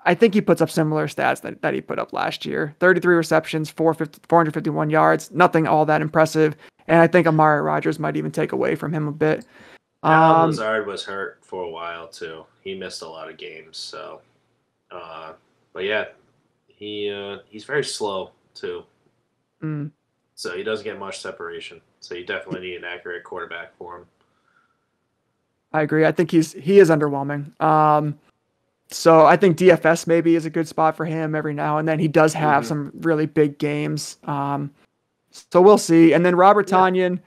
I think he puts up similar stats that he put up last year. 33 receptions, 451 yards, nothing all that impressive. And I think Amari Rodgers might even take away from him a bit. Alan Lazard was hurt for a while too. He missed a lot of games. So, but yeah, he's very slow too. So he doesn't get much separation. So you definitely need an accurate quarterback for him. I agree. I think he is underwhelming. So I think DFS maybe is a good spot for him every now and then. He does have some really big games. So we'll see. And then Robert Tonyan,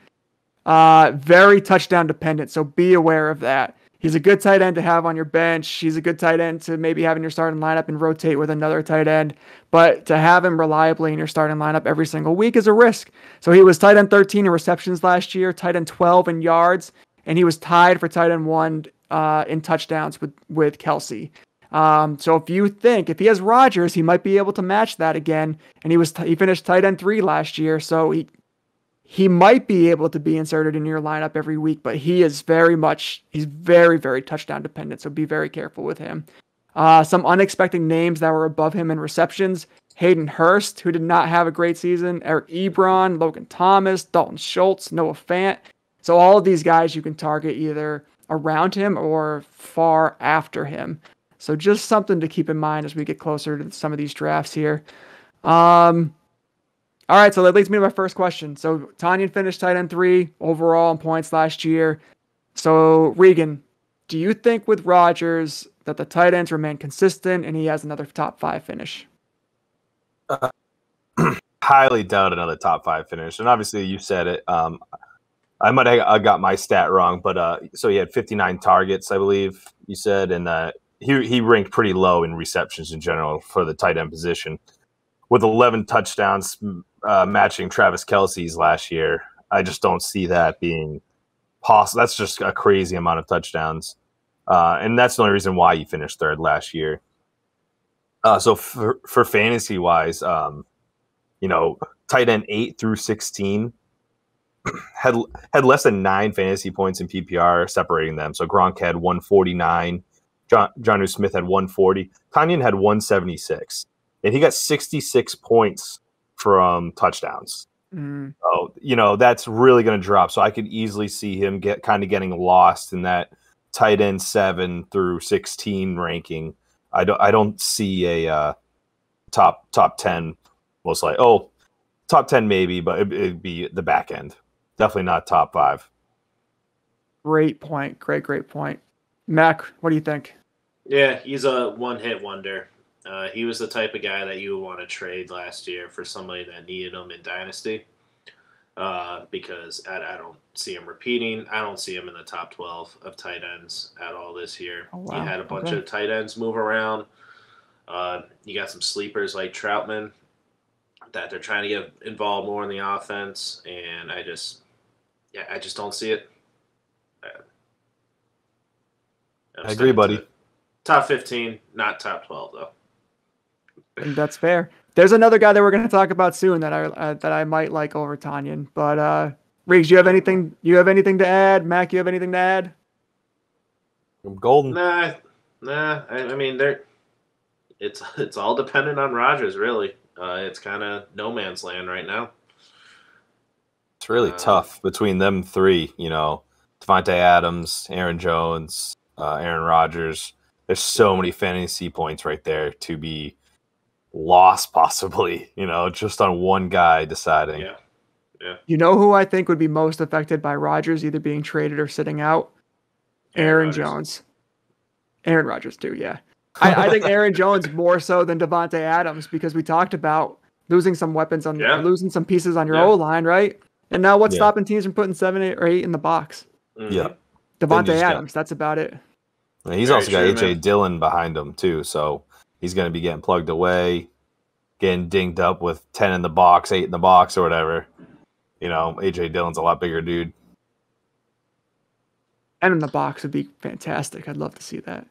very touchdown dependent. So be aware of that. He's a good tight end to have on your bench. He's a good tight end to maybe have in your starting lineup and rotate with another tight end. But to have him reliably in your starting lineup every single week is a risk. So he was tight end 13 in receptions last year, tight end 12 in yards, and he was tied for tight end 1 in touchdowns with Kelsey. So if he has Rodgers, he might be able to match that again. And he finished tight end 3 last year, so he might be able to be inserted in your lineup every week. But he's very, very touchdown dependent. So be very careful with him. Some unexpected names that were above him in receptions: Hayden Hurst, who did not have a great season; Eric Ebron, Logan Thomas, Dalton Schultz, Noah Fant. So all of these guys you can target either around him or far after him. So just something to keep in mind as we get closer to some of these drafts here. All right, so that leads me to my first question. So Tonyan finished tight end 3 overall in points last year. So Regan, do you think with Rodgers that the tight ends remain consistent and he has another top 5 finish? Highly doubt another top 5 finish. And obviously you said it. I might have got my stat wrong, but so he had 59 targets, I believe you said, and he ranked pretty low in receptions in general for the tight end position, with 11 touchdowns matching Travis Kelce's last year. I just don't see that being possible. That's just a crazy amount of touchdowns, and that's the only reason why he finished 3rd last year. So for fantasy wise, tight end 8 through 16 had less than 9 fantasy points in PPR separating them. So Gronk had 149. Jonnu Smith had 140. Tonyan had 176. And he got 66 points from touchdowns. So, that's really going to drop. So I could easily see him getting lost in that tight end 7 through 16 ranking. I don't see a top 10 most likely. Oh, top 10 maybe, but it'd be the back end. Definitely not top 5. Great point. Great point. Mac, what do you think? Yeah, he's a one-hit wonder. He was the type of guy that you would want to trade last year for somebody that needed him in Dynasty. Because I don't see him repeating. I don't see him in the top 12 of tight ends at all this year. Oh, wow. You had a bunch of tight ends move around. You got some sleepers like Troutman that they're trying to get involved more in the offense, and I just don't see it. I agree, buddy. Top 15, not top 12 though. And that's fair. There's another guy that we're going to talk about soon that I might like over Tanyan. But Riggs, you have anything? You have anything to add? Mac, you have anything to add? I'm golden. Nah. I mean, it's all dependent on Rodgers, really. It's kind of no man's land right now. It's really tough between them three. You know, Devontae Adams, Aaron Jones, Aaron Rodgers. There's so many fantasy points right there to be lost, possibly. You know, just on one guy deciding. Yeah. You know who I think would be most affected by Rodgers either being traded or sitting out? Aaron Jones. Aaron Rodgers too, yeah. I think Aaron Jones more so than Devontae Adams because we talked about losing some weapons losing some pieces on your O-line, right? And now what's stopping teams from putting 7, 8, or 8 in the box? Mm-hmm. Yeah. Devontae Adams, that's about it. And he's also got A.J. Dillon behind him too, so he's going to be getting plugged away, getting dinged up with 10 in the box, 8 in the box, or whatever. You know, A.J. Dillon's a lot bigger dude. And in the box would be fantastic. I'd love to see that.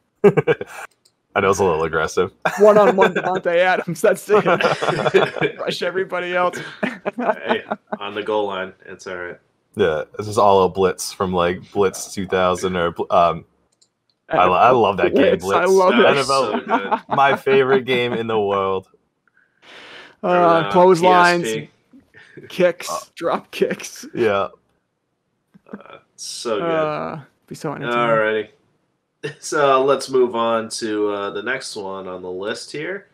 I know it's a little aggressive. One-on-one Devontae Adams. That's it. Rush everybody else. Hey, on the goal line. It's all right. Yeah, this is all a blitz from like Blitz 2000 or I love that game. Blitz. I love it. NFL, so my favorite game in the world. Clotheslines, PSP. kicks, drop kicks. Yeah. So good. Be so entertaining. Alrighty. So let's move on to the next one on the list here.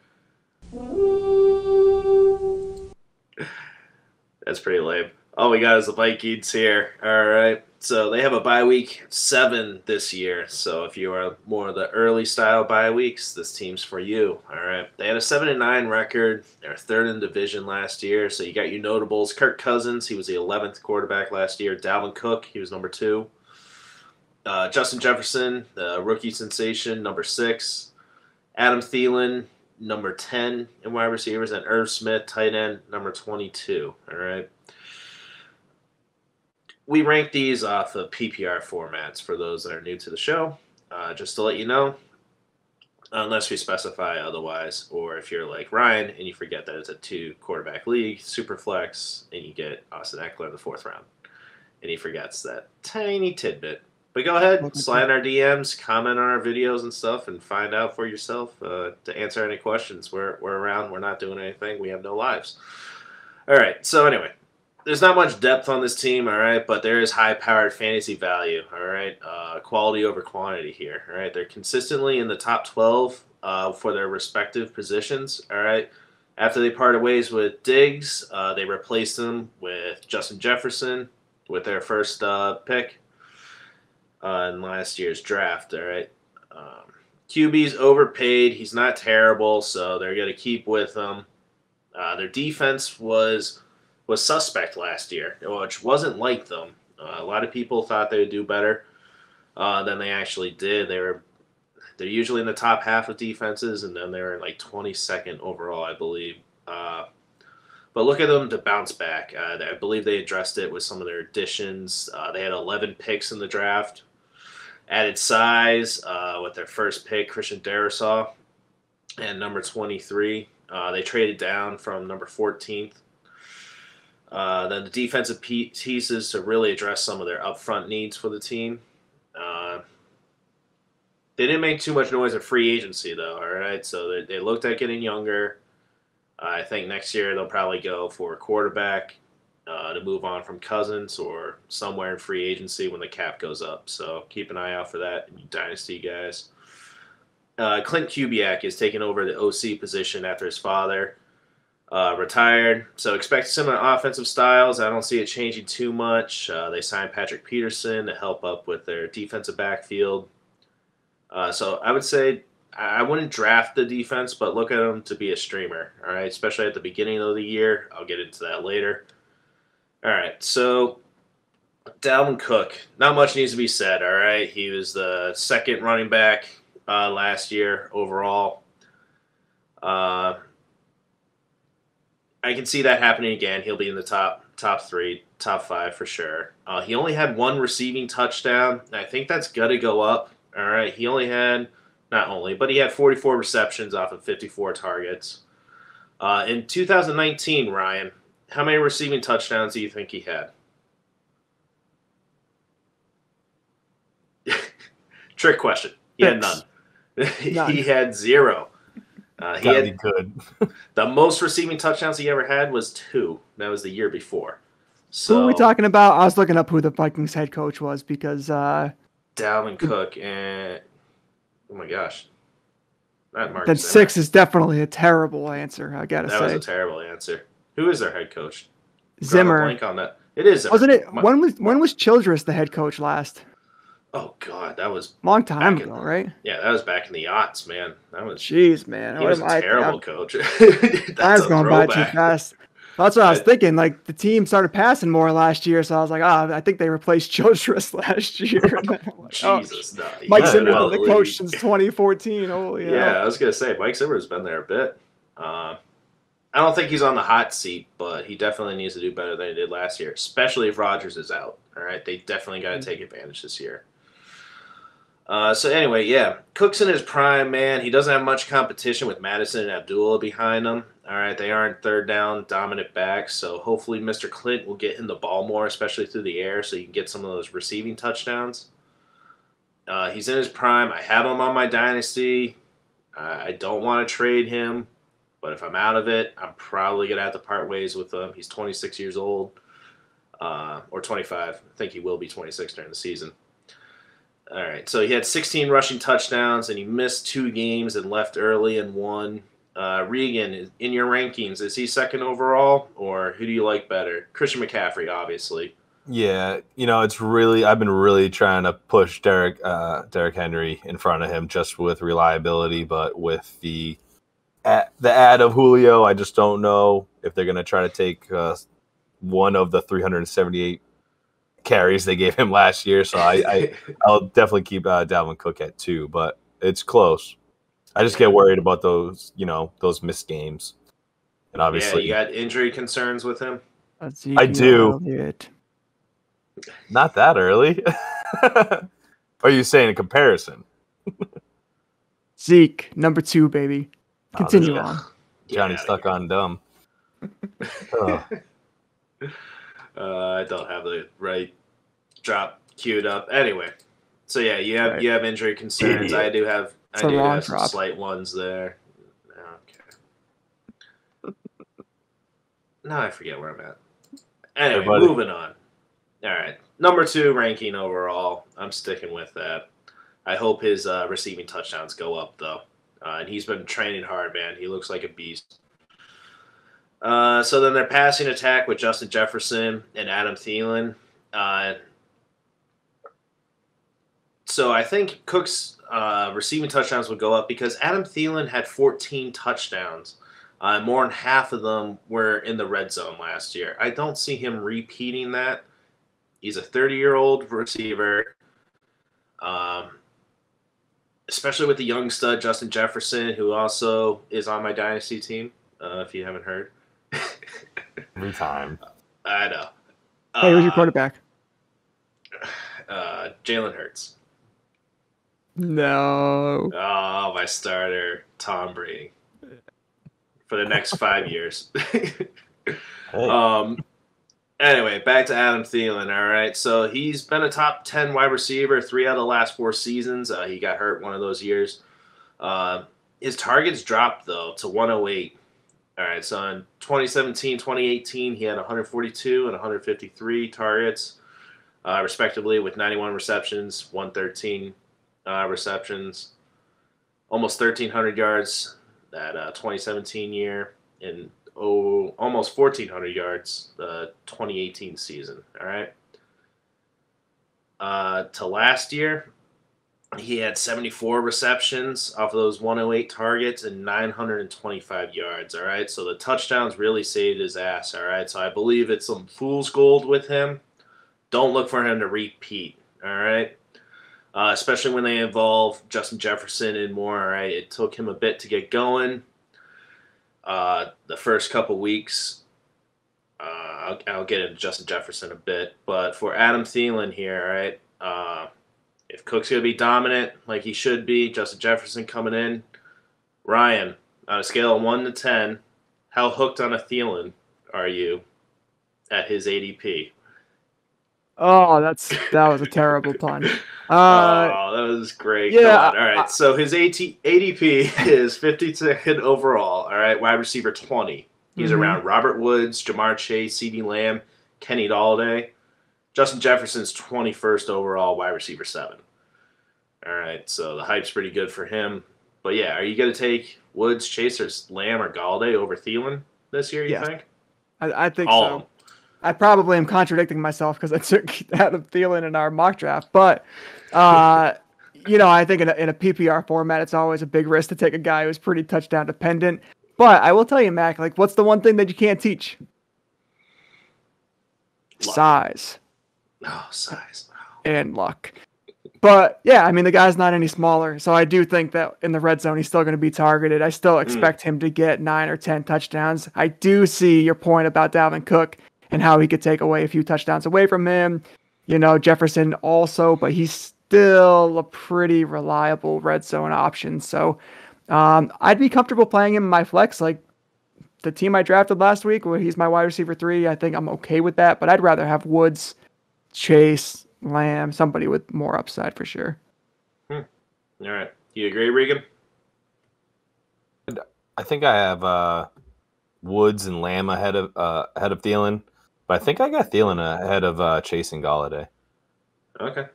That's pretty lame. All we got is the Vikings here. All right. So they have a bye week 7 this year. So if you are more of the early style bye weeks, this team's for you. All right. They had a 7-9 record. They were 3rd in division last year. So you got your notables. Kirk Cousins, he was the 11th quarterback last year. Dalvin Cook, he was number 2. Justin Jefferson, the rookie sensation, number 6. Adam Thielen, number 10 in wide receivers. And Irv Smith, tight end, number 22. All right. We rank these off of PPR formats for those that are new to the show. Just to let you know, unless we specify otherwise, or if you're like Ryan and you forget that it's a 2-quarterback league, super flex, and you get Austin Eckler in the 4th round, and he forgets that tiny tidbit. But go ahead, slide in our DMs, comment on our videos and stuff, and find out for yourself to answer any questions. We're around. We're not doing anything. We have no lives. All right. So anyway, there's not much depth on this team, all right, but there is high-powered fantasy value, all right, quality over quantity here, all right. They're consistently in the top 12 for their respective positions, all right. After they parted ways with Diggs, they replaced him with Justin Jefferson with their first pick in last year's draft, all right. QB's overpaid. He's not terrible, so they're going to keep with him. Their defense was suspect last year, which wasn't like them. A lot of people thought they would do better than they actually did. They're usually in the top half of defenses, and then they're like 22nd overall, I believe. But look at them to bounce back. I believe they addressed it with some of their additions. They had 11 picks in the draft, added size with their first pick, Christian Darrisaw, and number 23. They traded down from number 14th. Then the defensive pieces to really address some of their upfront needs for the team. They didn't make too much noise at free agency, though, all right? So they looked at getting younger. I think next year they'll probably go for a quarterback to move on from Cousins or somewhere in free agency when the cap goes up. So keep an eye out for that, you Dynasty guys. Clint Kubiak is taking over the OC position after his father. retired. So expect similar offensive styles. I don't see it changing too much. They signed Patrick Peterson to help up with their defensive backfield. So I would say I wouldn't draft the defense, but look at them to be a streamer, all right, especially at the beginning of the year. I'll get into that later. All right, so Dalvin Cook, not much needs to be said, all right? He was the second running back last year overall. I can see that happening again. He'll be in the top 3, top 5 for sure. He only had 1 receiving touchdown. I think that's got to go up. All right, he only had, not only, but he had 44 receptions off of 54 targets. In 2019, Ryan, how many receiving touchdowns do you think he had? Trick question. He had none. He had 0. He had good. The most receiving touchdowns he ever had was 2. That was the year before. So, who are we talking about? I was looking up who the Vikings head coach was because Dalvin Cook and oh my gosh, not Mark. That 6 is definitely a terrible answer. I gotta say that was a terrible answer. Who is their head coach? Zimmer. Blank on that. It is Zimmer. Wasn't it? When was Childress the head coach last? Oh God, that was long time ago, right? Yeah, that was back in the aughts, man. That was. Jeez, man, he was a terrible coach. That's going by too fast. That's what I was thinking. Like the team started passing more last year, so I was like, I think they replaced Childress last year. Like, Jesus, no. Mike Zimmer's been the coach since 2014. Holy yeah, I was gonna say Mike Zimmer's been there a bit. I don't think he's on the hot seat, but he definitely needs to do better than he did last year, especially if Rodgers is out. All right, they definitely got to take advantage this year. So anyway, yeah, Cook's in his prime, man. He doesn't have much competition with Madison and Abdullah behind him. All right, they aren't third down dominant backs, so hopefully Mr. Clint will get him the ball more, especially through the air, so you can get some of those receiving touchdowns. He's in his prime. I have him on my dynasty. I don't want to trade him, but if I'm out of it, I'm probably going to have to part ways with him. He's 26 years old, or 25. I think he will be 26 during the season. All right, so he had 16 rushing touchdowns, and he missed 2 games and left early and won. Regan, in your rankings, is he second overall, or who do you like better? Christian McCaffrey, obviously. Yeah, it's really I've been really trying to push Derrick Henry in front of him just with reliability, but with the add of Julio, I just don't know if they're going to try to take one of the 378 carries they gave him last year. So I'll definitely keep Dalvin Cook at 2, but it's close. I just get worried about those, those missed games. And obviously, yeah, you got injury concerns with him? I do. Not that early. Are you saying in comparison? Zeke, number 2, baby. Continue on. Johnny stuck on dumb. I don't have the right drop queued up. Anyway, so yeah, you have injury concerns. I do have some slight ones there. Okay. Now I forget where I'm at. Anyway, moving on. All right, number 2 ranking overall. I'm sticking with that. I hope his receiving touchdowns go up though, and he's been training hard, man. He looks like a beast. So then their passing attack with Justin Jefferson and Adam Thielen. So I think Cook's receiving touchdowns would go up because Adam Thielen had 14 touchdowns. More than half of them were in the red zone last year. I don't see him repeating that. He's a 30-year-old receiver, especially with the young stud Justin Jefferson, who also is on my dynasty team, if you haven't heard. Every time. I know. Hey, who's your quarterback? Jalen Hurts. No. Oh, my starter, Tom Brady. For the next 5 years. Hey. Anyway, back to Adam Thielen, all right? So he's been a top 10 wide receiver 3 out of the last 4 seasons. He got hurt one of those years. His targets dropped, though, to 108. All right, so in 2017, 2018, he had 142 and 153 targets, respectively, with 91 receptions, 113 receptions, almost 1,300 yards that 2017 year, and almost 1,400 yards the 2018 season. All right. To last year, he had 74 receptions off of those 108 targets and 925 yards. All right. So the touchdowns really saved his ass. All right. So I believe it's some fool's gold with him. Don't look for him to repeat. All right. Especially when they involve Justin Jefferson and more. All right. It took him a bit to get going. The first couple weeks, I'll get into Justin Jefferson a bit. But for Adam Thielen here, all right, if Cook's going to be dominant like he should be, Justin Jefferson coming in, Ryan, on a scale of 1 to 10, how hooked on a Thielen are you at his ADP? Oh, that was a terrible pun. That was great. Yeah. All right. So his ADP is 52nd overall. All right. Wide receiver 20. He's around Robert Woods, Jamar Chase, CeeDee Lamb, Kenny Galladay. Justin Jefferson's 21st overall, wide receiver 7. All right. So the hype's pretty good for him. But yeah, are you going to take Woods, Chase, or Lamb, or Galladay over Thielen this year, you think? I think All of so. them. I probably am contradicting myself because I took Adam Thielen in our mock draft. But, I think in a PPR format, it's always a big risk to take a guy who's pretty touchdown dependent. But I will tell you, Mac, like, what's the one thing that you can't teach? Size. Oh, size. And luck. But, yeah, I mean, the guy's not any smaller. So I do think that in the red zone, he's still going to be targeted. I still expect him to get 9 or 10 touchdowns. I do see your point about Dalvin Cook and how he could take away a few touchdowns away from him. Jefferson also, but he's still a pretty reliable red zone option. So I'd be comfortable playing him in my flex. Like the team I drafted last week, where he's my wide receiver 3, I think I'm okay with that. But I'd rather have Woods, Chase, Lamb, somebody with more upside for sure. All right. You agree, Regan? I think I have Woods and Lamb ahead of Thielen. But I think I got Thielen ahead of Chase and Galladay. Okay.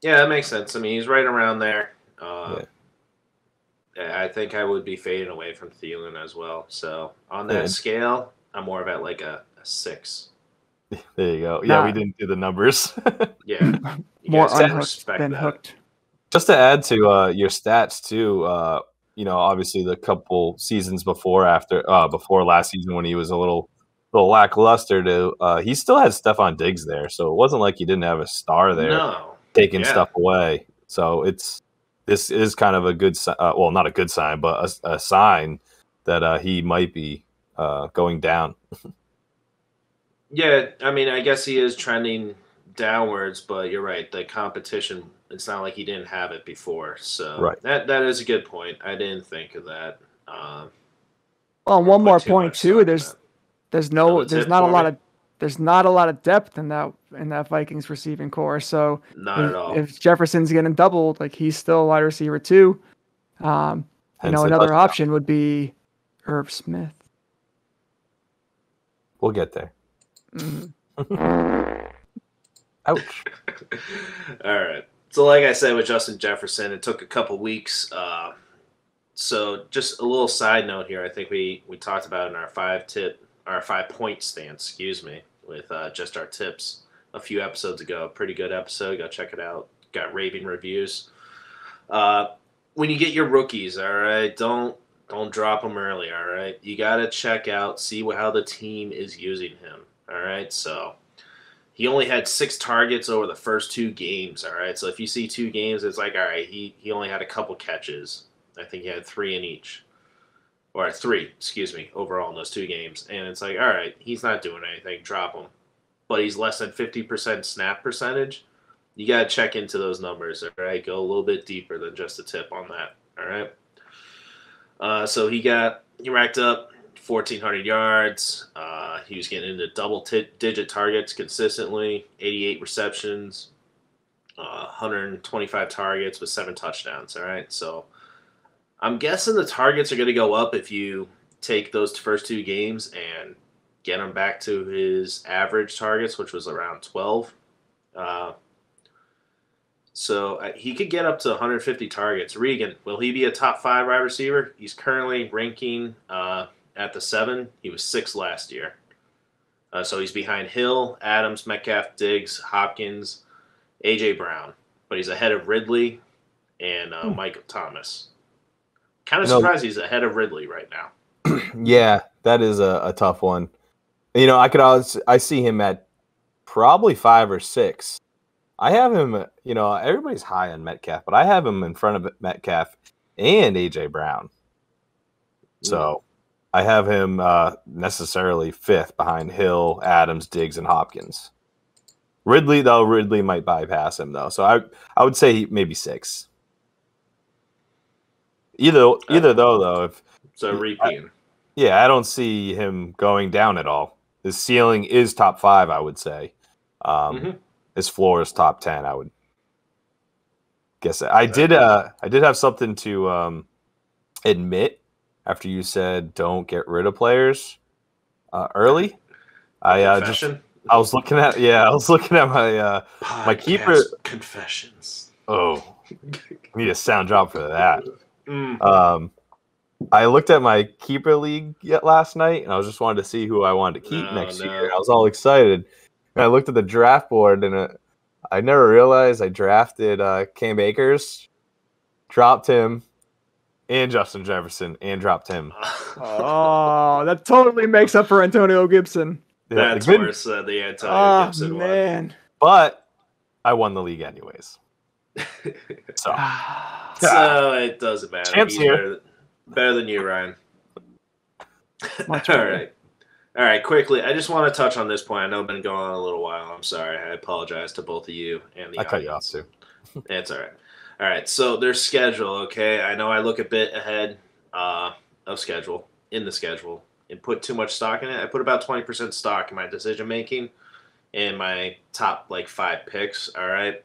Yeah, that makes sense. I mean, he's right around there. I think I would be fading away from Thielen as well. So on that scale, I'm more about like a 6. There you go. Yeah, we didn't do the numbers. Yeah. More unhooked than hooked. Just to add to your stats too, obviously the couple seasons before last season when he was a little lackluster he still had Stephon Diggs there, so it wasn't like he didn't have a star there taking stuff away. So this is kind of a good not a good sign, but a sign that he might be going down. Yeah, I mean, I guess he is trending downwards, but you're right. The competition, it's not like he didn't have it before. So that is a good point. I didn't think of that. Well, one more point too. There's not a lot of depth in that Vikings receiving core. So not at all. If Jefferson's getting doubled, like he's still a wide receiver 2. Another option would be Irv Smith. We'll get there. Ouch. All right. So like I said with Justin Jefferson, it took a couple weeks. So just a little side note here. I think we talked about in our 5-point stance, with just our tips a few episodes ago. Pretty good episode. Go check it out. Got raving reviews. When you get your rookies, all right, don't drop them early, all right? You got to check out, see how the team is using him, all right? So he only had 6 targets over the first 2 games, all right? So if you see 2 games, it's like, all right, he only had a couple catches. I think he had 3 in each. Or 3, overall in those 2 games. And it's like, all right, he's not doing anything. Drop him. But he's less than 50% snap percentage. You got to check into those numbers, all right? Go a little bit deeper than just a tip on that, all right? So he racked up 1,400 yards. He was getting into double-digit targets consistently, 88 receptions, 125 targets with 7 touchdowns, all right? So I'm guessing the targets are going to go up if you take those first 2 games and get him back to his average targets, which was around 12. So he could get up to 150 targets. Regan, will he be a top 5 wide receiver? He's currently ranking at the 7. He was 6th last year. So he's behind Hill, Adams, Metcalf, Diggs, Hopkins, A.J. Brown. But he's ahead of Ridley and Michael Thomas. Kind of surprised he's ahead of Ridley right now. Yeah, that is a tough one. I see him at probably 5 or 6. I have him, everybody's high on Metcalf, but I have him in front of Metcalf and A.J. Brown. So I have him necessarily 5th behind Hill, Adams, Diggs, and Hopkins. Ridley might bypass him, though. So I would say maybe 6. Either though, repeating. I don't see him going down at all. His ceiling is top 5, I would say. His floor is top 10, I would guess. I did have something to admit after you said don't get rid of players early. I was looking at my my keeper confessions. Oh, I need a sound drop for that. I looked at my keeper league last night, and I was just wanted to see who I wanted to keep next year. I was all excited. And I looked at the draft board, and I never realized I drafted Cam Akers, dropped him, and Justin Jefferson, and dropped him. Oh, that totally makes up for Antonio Gibson. That's worse than the Antonio Gibson man. one. But I won the league anyways. So it doesn't matter. Chance He's here. better than you, Ryan. All right, quickly. I just want to touch on this point. I know I've been going on a little while. I'm sorry. I apologize to both of you and the audience. cut you off too. It's all right. All right, so their schedule, okay? I know I look a bit ahead of schedule, in the schedule, and put too much stock in it. I put about 20% stock in my decision-making and my top, 5 picks, all right?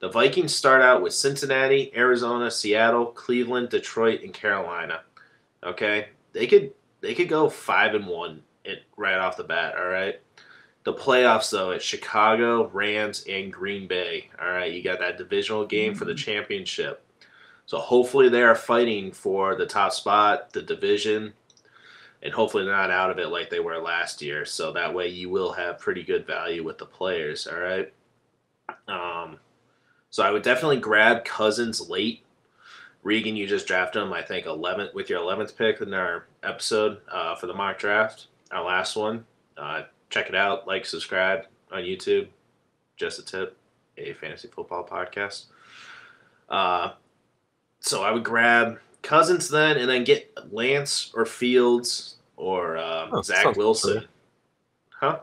The Vikings start out with Cincinnati, Arizona, Seattle, Cleveland, Detroit, and Carolina, okay? They could go 5-1 right off the bat, all right? The playoffs, though, it's Chicago, Rams, and Green Bay. All right, you got that divisional game for the championship. So hopefully they are fighting for the top spot, the division, and hopefully they're not out of it like they were last year. So that way you will have pretty good value with the players, all right? So I would definitely grab Cousins late. Regan, you just drafted him, I think, 11th with your 11th pick in our episode for the mock draft, our last one. Check it out. Like, subscribe on YouTube. Just a tip, a fantasy football podcast. So I would grab Cousins then, and then get Lance or Fields or Zach Wilson. Familiar. Huh?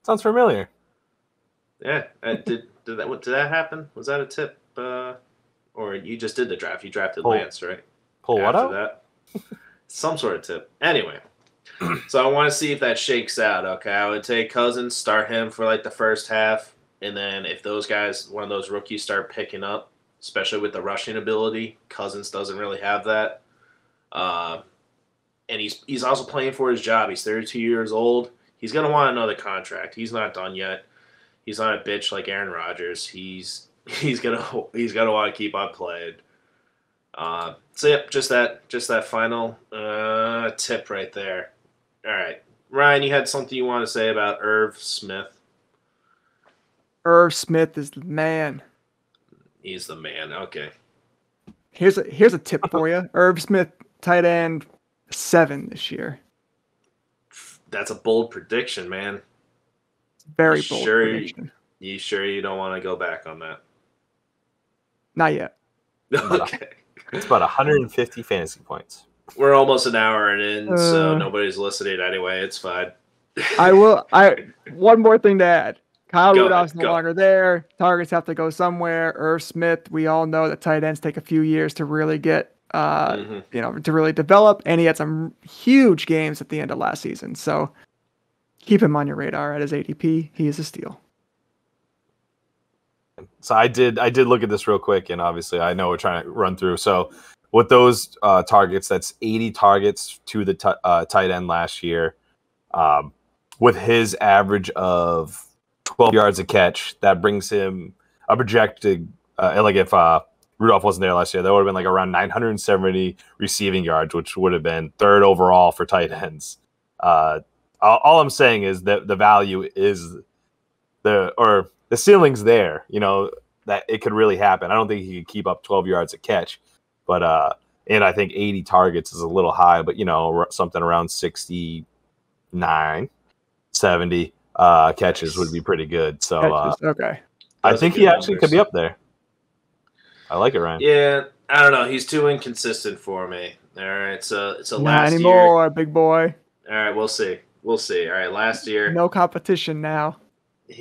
Sounds familiar. Yeah. Did that happen? Was that a tip? Or you just did the draft? You drafted Lance, right? Pull what out? That? Some sort of tip. Anyway. So I want to see if that shakes out, okay? I would take Cousins, start him for the first half, and then if those guys, one of those rookies, start picking up, especially with the rushing ability, Cousins doesn't really have that. And he's also playing for his job. He's 32 years old. He's going to want another contract. He's not done yet. He's not a bitch like Aaron Rodgers. He's gonna want to keep on playing. So yep, just that final tip right there. All right, Ryan, you had something you want to say about Irv Smith? Irv Smith is the man. He's the man. Okay. Here's a tip for you. Irv Smith, tight end, 7 this year. That's a bold prediction, man. Very bold prediction. You sure you don't want to go back on that? Not yet. Okay. It's about 150 fantasy points. We're almost an hour in, so nobody's listening anyway. It's fine. One more thing to add. Kyle Rudolph's no longer there. Targets have to go somewhere. Irv Smith, we all know that tight ends take a few years to really get, to really develop. And he had some huge games at the end of last season. So keep him on your radar at his ADP. He is a steal. So I did look at this real quick, and obviously I know we're trying to run through. So with those targets, that's 80 targets to the tight end last year. With his average of 12 yards a catch, that brings him a projected if Rudolph wasn't there last year, that would have been like around 970 receiving yards, which would have been third overall for tight ends. All I'm saying is that the value is the ceiling's there, that it could really happen. I don't think he could keep up 12 yards a catch, but and I think 80 targets is a little high, but something around 69, 70 catches would be pretty good. So okay. I think he actually could be up there. I like it, Ryan. Yeah, I don't know. He's too inconsistent for me. All right, so it's a Not last anymore, year. big boy. All right, we'll see. All right, last year. No competition now.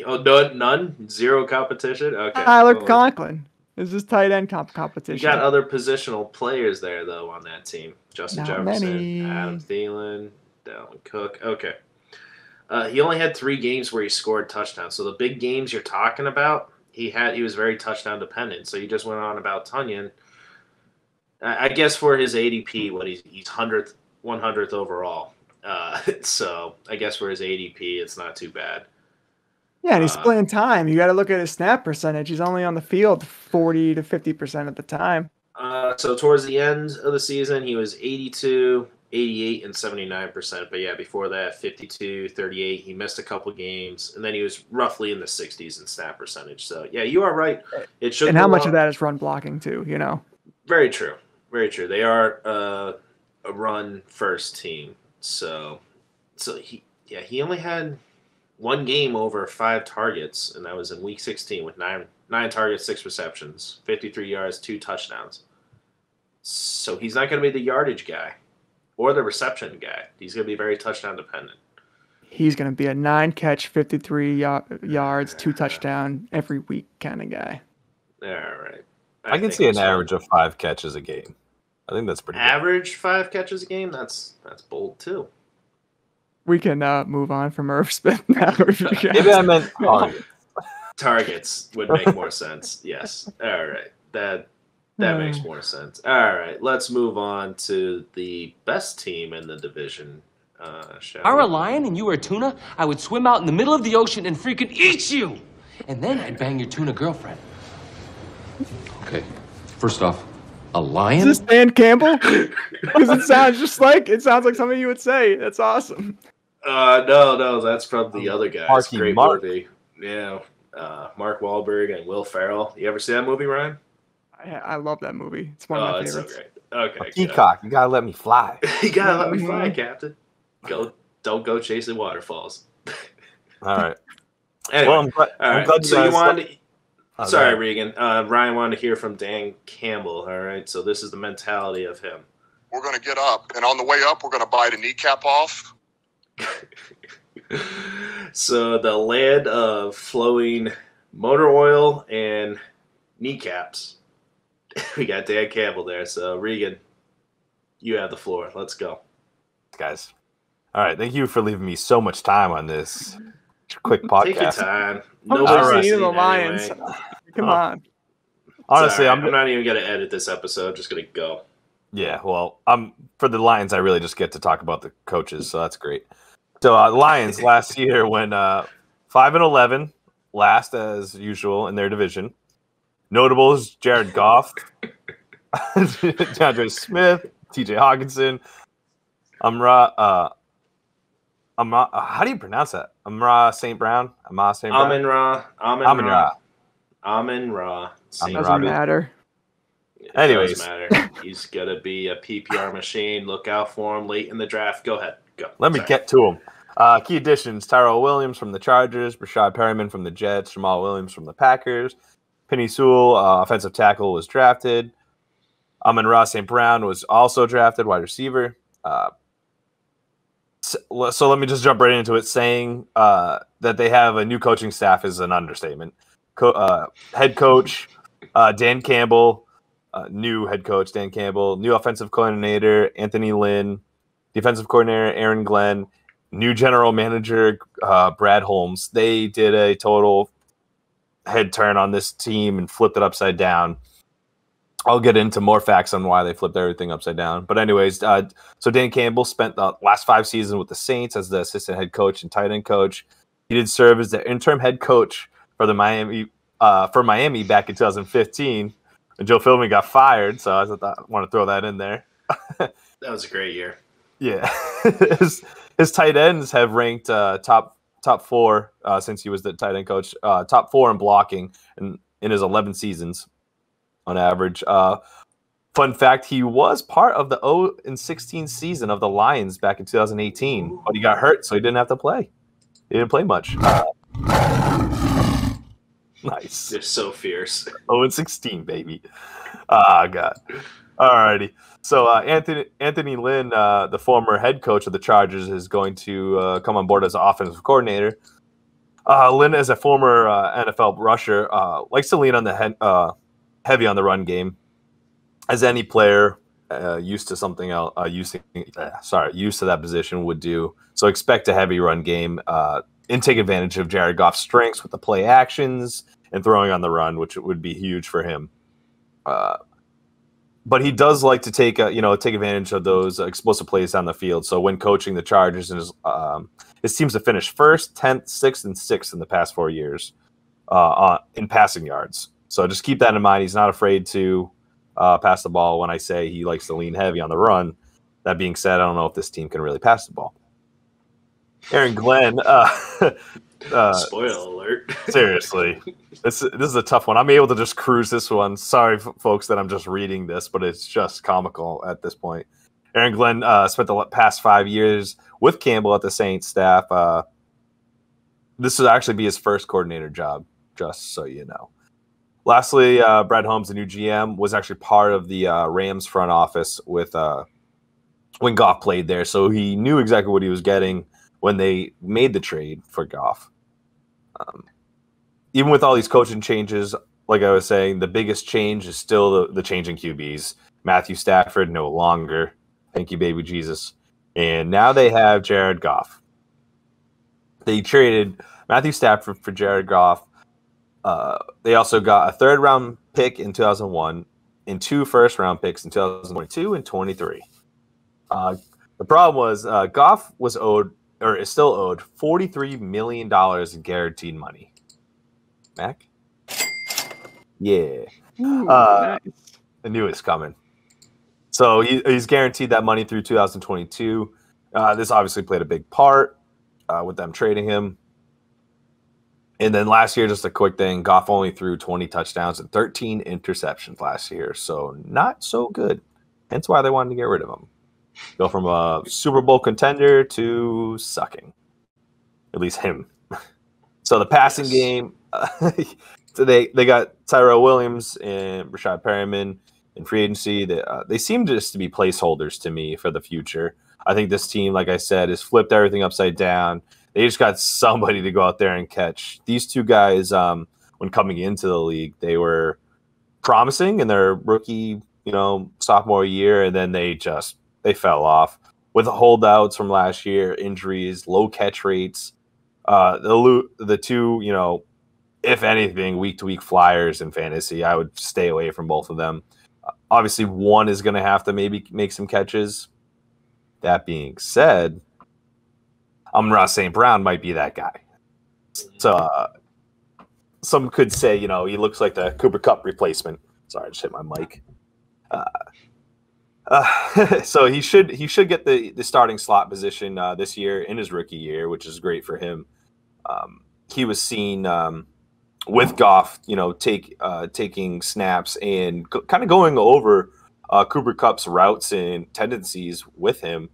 Oh, none? Zero competition? Okay. Tyler Conklin is this tight end competition. You got other positional players there, though, on that team. Justin Not Jefferson, many. Adam Thielen, Dalvin Cook. Okay. He only had 3 games where he scored touchdowns. So the big games you're talking about, he was very touchdown dependent. So you just went on about Tunyon. I guess for his ADP, he's 100th overall. So I guess for his ADP, it's not too bad. Yeah, and he's splitting time. You got to look at his snap percentage. He's only on the field 40 to 50% of the time. So towards the end of the season, he was 82, 88, and 79%. But yeah, before that, 52, 38. He missed a couple games, and then he was roughly in the 60s in snap percentage. So yeah, you are right. It should. And how much of that is run blocking too? Very true. Very true. They are a run first team. So he only had 1 game over 5 targets, and that was in week 16 with 9 targets, 6 receptions, 53 yards, 2 touchdowns. So he's not going to be the yardage guy or the reception guy. He's going to be very touchdown dependent. He's going to be a 9-catch, 53 yards, 2 touchdown every week kind of guy. All right. I can see an average of 5 catches a game. I think that's pretty average 5 catches a game. That's bold too. We can move on from Irv Smith now. Maybe I meant targets. Targets would make more sense. Yes. All right. That makes more sense. All right. Let's move on to the best team in the division. If I were a lion and you were a tuna, I would swim out in the middle of the ocean and freaking eat you. And then I'd bang your tuna girlfriend. Okay. First off, a lion? Is this Dan Campbell? Because it sounds like something you would say. That's awesome. No, that's from the other guy. Marky Great Mark. movie. Yeah, Mark Wahlberg and Will Ferrell. You ever see that movie, Ryan? I love that movie. It's one of my it's favorites. so great. Okay, Peacock, you gotta let me fly. You gotta let me fly, Captain. Don't go chasing waterfalls. All right. Anyway, Well, I'm glad so you wanted. Sorry, okay. Regan. Ryan wanted to hear from Dan Campbell. All right, so this is the mentality of him. We're going to get up, and on the way up, we're going to bite a kneecap off. So the land of flowing motor oil and kneecaps. We got Dan Campbell there. So Regan, you have the floor. Let's go, guys. All right, thank you for leaving me so much time on this quick podcast. Take your time. Nobody's the Lions. Anyway. Come on. Honestly, I'm not even going to edit this episode. I'm just going to go. Yeah, well, for the Lions, I really just get to talk about the coaches, so that's great. So the Lions last year went 5-11, last as usual in their division. Notables: Jared Goff, DeAndre Smith, T.J. Hawkinson, how do you pronounce that? Amon-Ra St. Brown. Amon-Ra. Doesn't matter. Anyways, doesn't matter. He's gonna be a PPR machine. Look out for him late in the draft. Go ahead. Go. Let me get to him. Key additions: Tyrell Williams from the Chargers, Rashad Perriman from the Jets, Jamal Williams from the Packers, Penny Sewell, offensive tackle, was drafted. Amon-Ra St. Brown was also drafted, wide receiver. So let me just jump right into it. Saying that they have a new coaching staff is an understatement. Head coach Dan Campbell, new head coach Dan Campbell, new offensive coordinator Anthony Lynn, defensive coordinator Aaron Glenn, new general manager Brad Holmes. They did a total head turn on this team and flipped it upside down. I'll get into more facts on why they flipped everything upside down. But anyways, so Dan Campbell spent the last 5 seasons with the Saints as the assistant head coach and tight end coach. He did serve as the interim head coach for Miami back in 2015 And Joe Philbin got fired, so I want to throw that in there. That was a great year. Yeah. his tight ends have ranked top 4 since he was the tight end coach. Top 4 in blocking in his 11 seasons on average. Fun fact, he was part of the 0-16 season of the Lions back in 2018, but he got hurt, so he didn't have to play. He didn't play much. Nice. They're so fierce. 0-16, baby. God. Alrighty. So Anthony Lynn, the former head coach of the Chargers, is going to come on board as an offensive coordinator. Lynn, as a former NFL rusher, likes to lean on the heavy on the run game, as any player used to something else, used to that position would do. So expect a heavy run game and take advantage of Jared Goff's strengths with the play actions and throwing on the run, which would be huge for him. But he does like to take advantage of those explosive plays down the field. So when coaching the Chargers, his teams have finished 1st, 10th, 6th, and 6th in the past 4 years in passing yards. So just keep that in mind. He's not afraid to pass the ball. When I say he likes to lean heavy on the run, that being said, I don't know if this team can really pass the ball. Aaron Glenn. Spoiler alert. Seriously. This is a tough one. I'm able to just cruise this one. Sorry, folks, that I'm just reading this, but it's just comical at this point. Aaron Glenn spent the past 5 years with Campbell at the Saints staff. This would actually be his first coordinator job, just so you know. Lastly, Brad Holmes, the new GM, was actually part of the Rams front office with when Goff played there, so he knew exactly what he was getting when they made the trade for Goff. Even with all these coaching changes, like I was saying, the biggest change is still the change in QBs. Matthew Stafford no longer. Thank you, baby Jesus. And now they have Jared Goff. They traded Matthew Stafford for Jared Goff. They also got a 3rd-round pick in 2001 and 2 first-round picks in 2022 and 23. The problem was Goff was owed, or is still owed, $43 million in guaranteed money. Mac? Yeah. Nice. I knew it was coming. So he's guaranteed that money through 2022. This obviously played a big part with them trading him. And then last year, just a quick thing, Goff only threw 20 touchdowns and 13 interceptions last year. So not so good. Hence why they wanted to get rid of him. Go from a Super Bowl contender to sucking. At least him. So the passing game, so they got Tyrell Williams and Rashad Perriman in free agency. They seem just to be placeholders to me for the future. I think this team, like I said, has flipped everything upside down. They just got somebody to go out there and catch. These two guys, when coming into the league, they were promising in their rookie, sophomore year, and then they fell off with the holdouts from last year, injuries, low catch rates. The two, if anything, week-to-week flyers in fantasy, I would stay away from both of them. Obviously, one is going to have to maybe make some catches. That being said, Amon-Ra St. Brown might be that guy. So some could say, he looks like the Cooper Kupp replacement. Sorry, I just hit my mic. So he should get the starting slot position this year in his rookie year, which is great for him. He was seen with Goff, taking snaps and kind of going over Cooper Kupp's routes and tendencies with him.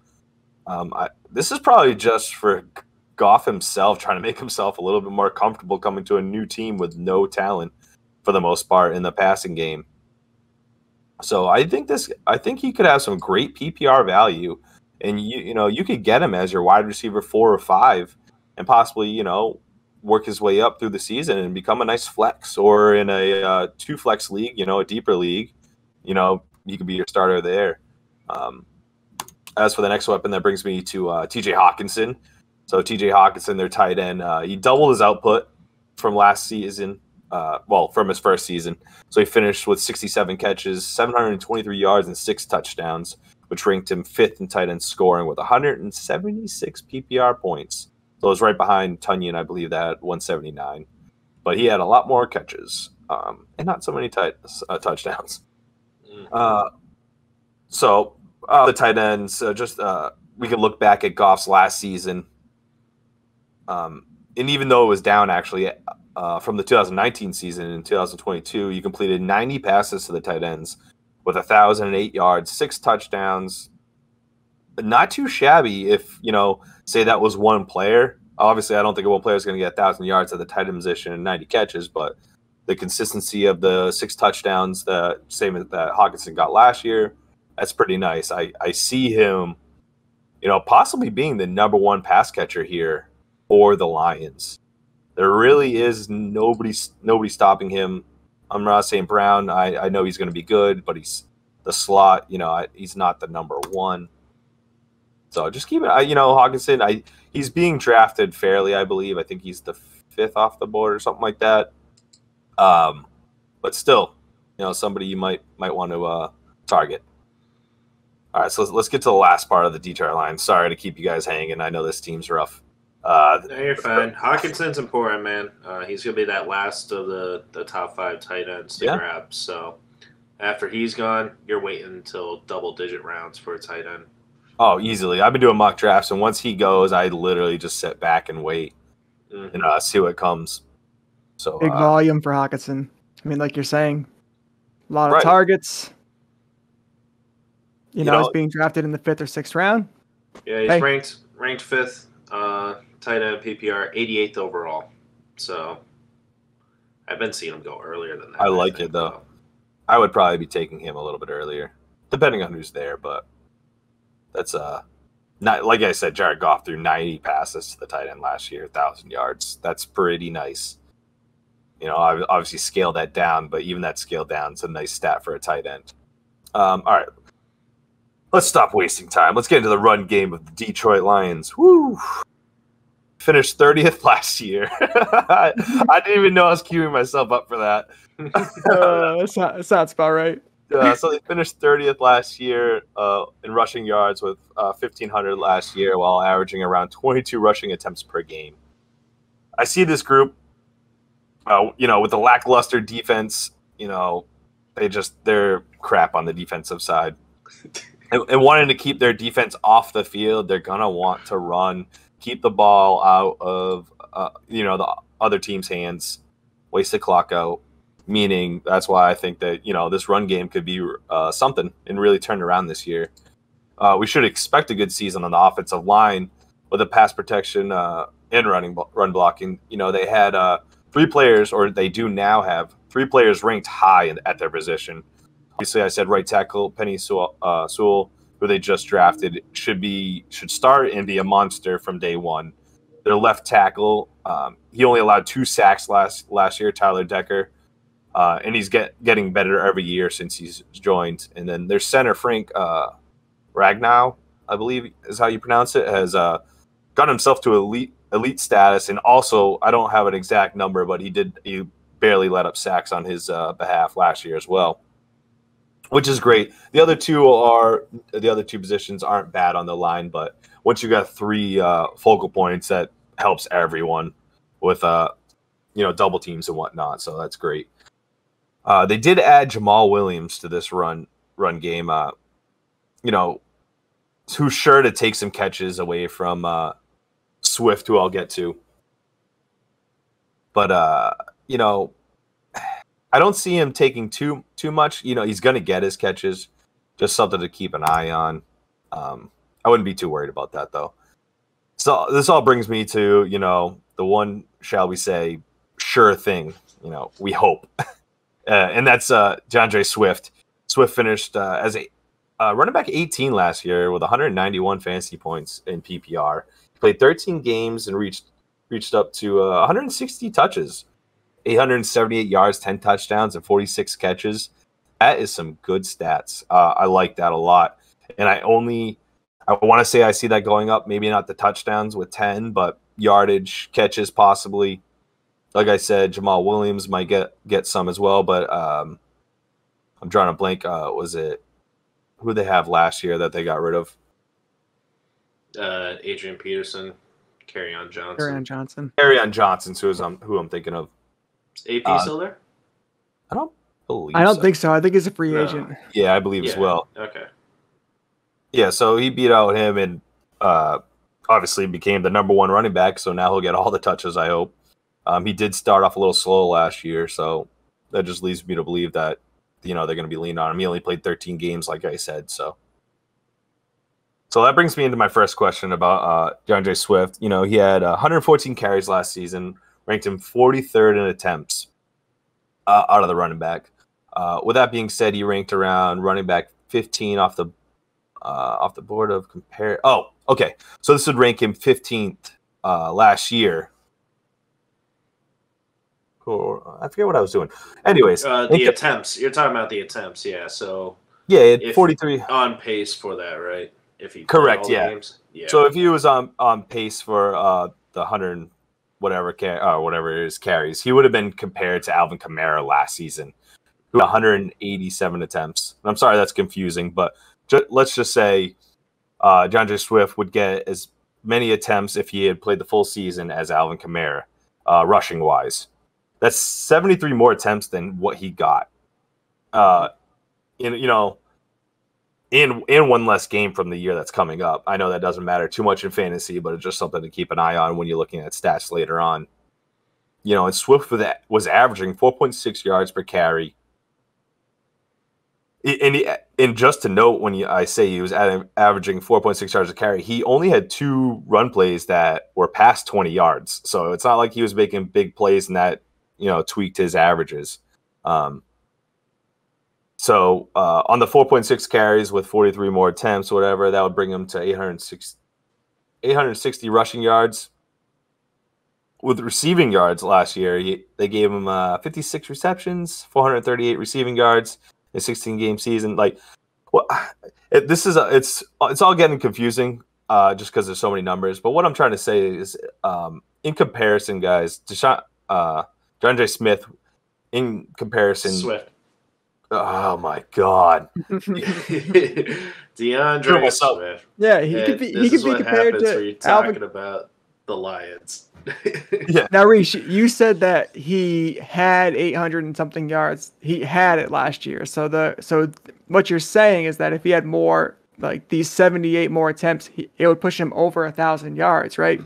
This is probably just for Goff himself, trying to make himself a little bit more comfortable coming to a new team with no talent for the most part in the passing game. So I think he could have some great PPR value, and you could get him as your wide receiver 4 or 5, and possibly work his way up through the season and become a nice flex, or in a 2 flex league, a deeper league, he could be your starter there. As for the next weapon, that brings me to T.J. Hawkinson. So T.J. Hawkinson, their tight end, he doubled his output from last season. From his first season. So he finished with 67 catches, 723 yards, and 6 touchdowns, which ranked him 5th in tight end scoring with 176 PPR points. So it was right behind Tunyon, I believe, that 179. But he had a lot more catches. and not so many touchdowns. So the tight ends, we can look back at Goff's last season. And even though it was down actually from the 2019 season in 2022, you completed 90 passes to the tight ends with 1,008 yards, 6 touchdowns. Not too shabby if, say that was one player. Obviously, I don't think one player is going to get 1,000 yards at the tight end position and 90 catches, but the consistency of the 6 touchdowns, the same that Hawkinson got last year, that's pretty nice. I see him, possibly being the number 1 pass catcher here for the Lions. There really is nobody stopping him. I'm not saying Brown. I know he's going to be good, but he's the slot. He's not the number 1. So just keep it. Hawkinson. He's being drafted fairly, I believe. I think he's the 5th off the board or something like that. But still, somebody you might want to target. All right, so let's get to the last part of the detail line. Sorry to keep you guys hanging. I know this team's rough. No, you're fine. Hawkinson's important, man. He's going to be that last of the top 5 tight ends to grab. So after he's gone, you're waiting until double-digit rounds for a tight end. Oh, easily. I've been doing mock drafts, and once he goes, I literally just sit back and wait and see what comes. So big volume for Hawkinson. I mean, like you're saying, a lot of targets. He's being drafted in the 5th or 6th round. Yeah, he's ranked 5th. Tight end PPR, 88th overall. So I've been seeing him go earlier than that. I like it though. I would probably be taking him a little bit earlier, depending on who's there. But that's not like I said. Jared Goff threw 90 passes to the tight end last year, 1,000 yards. That's pretty nice. I obviously scaled that down, but even that scaled down is a nice stat for a tight end. All right, let's stop wasting time. Let's get into the run game of the Detroit Lions. Woo! Finished 30th last year. I didn't even know I was queuing myself up for that. That sounds about right. So they finished 30th last year in rushing yards with 1,500 last year while averaging around 22 rushing attempts per game. I see this group, with the lackluster defense, they're crap on the defensive side. And wanting to keep their defense off the field, they're going to want to run, keep the ball out of, the other team's hands, waste the clock out, meaning that's why I think that, this run game could be something and really turn around this year. We should expect a good season on the offensive line with the pass protection and run blocking. They had 3 players, or they do now have 3 players ranked high at their position. Obviously, I said right tackle Penny Sewell, who they just drafted, should start and be a monster from day one. Their left tackle, he only allowed 2 sacks last year, Tyler Decker, and he's getting better every year since he's joined. And then their center, Frank Ragnow, I believe is how you pronounce it, has got himself to elite status, and also I don't have an exact number, but he barely let up sacks on his behalf last year as well, which is great. The other two positions aren't bad on the line, but once you got 3 focal points, that helps everyone with double teams and whatnot. So that's great. They did add Jamal Williams to this run game. Who's sure to take some catches away from Swift, who I'll get to. But I don't see him taking too much. He's going to get his catches. Just something to keep an eye on. I wouldn't be too worried about that, though. So this all brings me to, the one, shall we say, sure thing, we hope. And that's DeAndre Swift. Swift finished as a running back 18 last year with 191 fantasy points in PPR. He played 13 games and reached up to 160 touches, 878 yards, 10 touchdowns, and 46 catches. That is some good stats. I like that a lot. And I want to say I see that going up, maybe not the touchdowns with 10, but yardage, catches possibly. Like I said, Jamal Williams might get some as well, but I'm drawing a blank. Was it who they have last year that they got rid of? Adrian Peterson, Kerryon Johnson. Kerryon Johnson, who I'm thinking of. Is AP still there? I don't believe. I don't think so. I think he's a free No. agent. Yeah, I believe as well. Okay. Yeah, so he beat out him and obviously became the number 1 running back. So now he'll get all the touches, I hope. He did start off a little slow last year, so that just leads me to believe that they're going to be leaning on him. He only played 13 games, like I said. So that brings me into my first question about DeAndre Swift. He had 114 carries last season, ranked him 43rd in attempts out of the running back. With that being said, he ranked around running back 15 off the board of compare. Oh, okay. So this would rank him 15th last year. Cool. I forget what I was doing. Anyways, the attempts. You're talking about the attempts, yeah. So yeah, 43 on pace for that, right? If he correct, all yeah. The games? Yeah. So if he was on pace for the 100 whatever it is carries, he would have been compared to Alvin Kamara last season, who had 187 attempts. And I'm sorry that's confusing, but let's just say DeAndre Swift would get as many attempts if he had played the full season as Alvin Kamara, rushing wise. That's 73 more attempts than what he got. In one less game from the year that's coming up. I know that doesn't matter too much in fantasy, but it's just something to keep an eye on when you're looking at stats later on. And Swift was averaging 4.6 yards per carry. And just to note, when I say he was averaging 4.6 yards a carry, he only had 2 run plays that were past 20 yards. So it's not like he was making big plays and that tweaked his averages. So on the 4.6 carries with 43 more attempts, whatever, that would bring him to 860 rushing yards. With receiving yards last year, they gave him 56 receptions, 438 receiving yards in a 16-game season. It's all getting confusing just because there's so many numbers. But what I'm trying to say is, in comparison, guys, DeAndre Smith, in comparison, Swift. Oh my God, DeAndre Swift. Yeah, he could be compared to you're talking about the Lions. Yeah. Now, Reese, you said that he had 800 and something yards. He had it last year. So what you're saying is that if he had more, like these 78 more attempts, it would push him over 1,000 yards, right?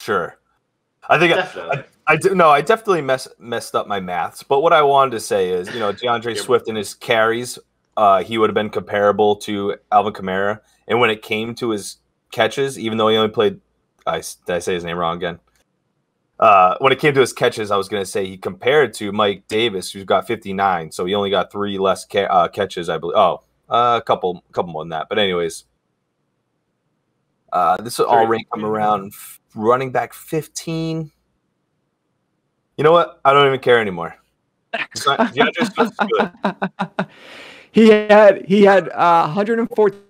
Sure. I think I definitely messed up my maths. But what I wanted to say is, DeAndre Swift and his carries, he would have been comparable to Alvin Kamara. And when it came to his catches, even though he only played, did I say his name wrong again? When it came to his catches, I was going to say he compared to Mike Davis, who's got 59. So he only got 3 less catches, I believe. Oh, a couple more than that. But anyways, this will all rank him around running back 15. You know what? I don't even care anymore. DeAndre Swift's good. He had 114